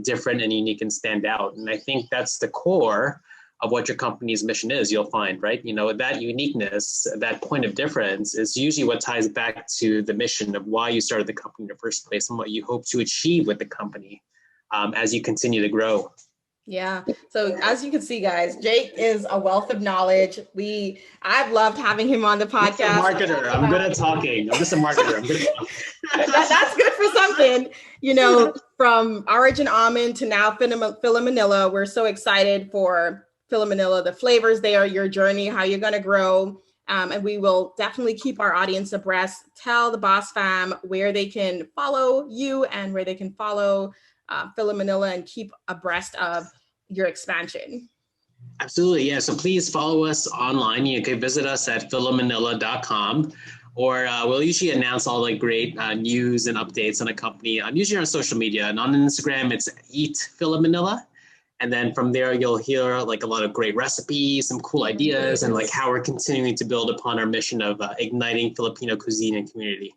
different and unique and stand out. And I think that's the core of what your company's mission is, you'll find, right? That uniqueness, that point of difference is usually what ties back to the mission of why you started the company in the first place and what you hope to achieve with the company as you continue to grow. Yeah. So as you can see, guys, Jake is a wealth of knowledge. I've loved having him on the podcast. I'm a marketer. I'm good at talking. I'm just a marketer. I'm good at That's good for something. From Origin Almond to now Fila Manila. We're so excited for Fila Manila, the flavors there, your journey, how you're going to grow. And we will definitely keep our audience abreast. Tell the Boss Fam where they can follow you and where they can follow Fila Manila and keep abreast of your expansion. Absolutely. Yeah. So please follow us online. You can visit us at filamanila.com. or we'll usually announce all like great news and updates on a company, usually on social media. And on Instagram, it's Eat Fila Manila. And then from there, you'll hear like a lot of great recipes, some cool ideas, and like how we're continuing to build upon our mission of igniting Filipino cuisine and community.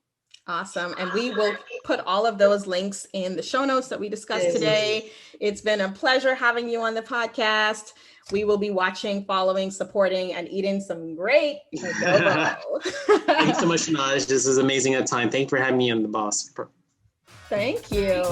Awesome. And we will put all of those links in the show notes that we discussed today. It's been a pleasure having you on the podcast. We will be watching, following, supporting, and eating some great adobo. Thanks so much, Naj. This is amazing at time. Thanks for having me on the boss. Thank you.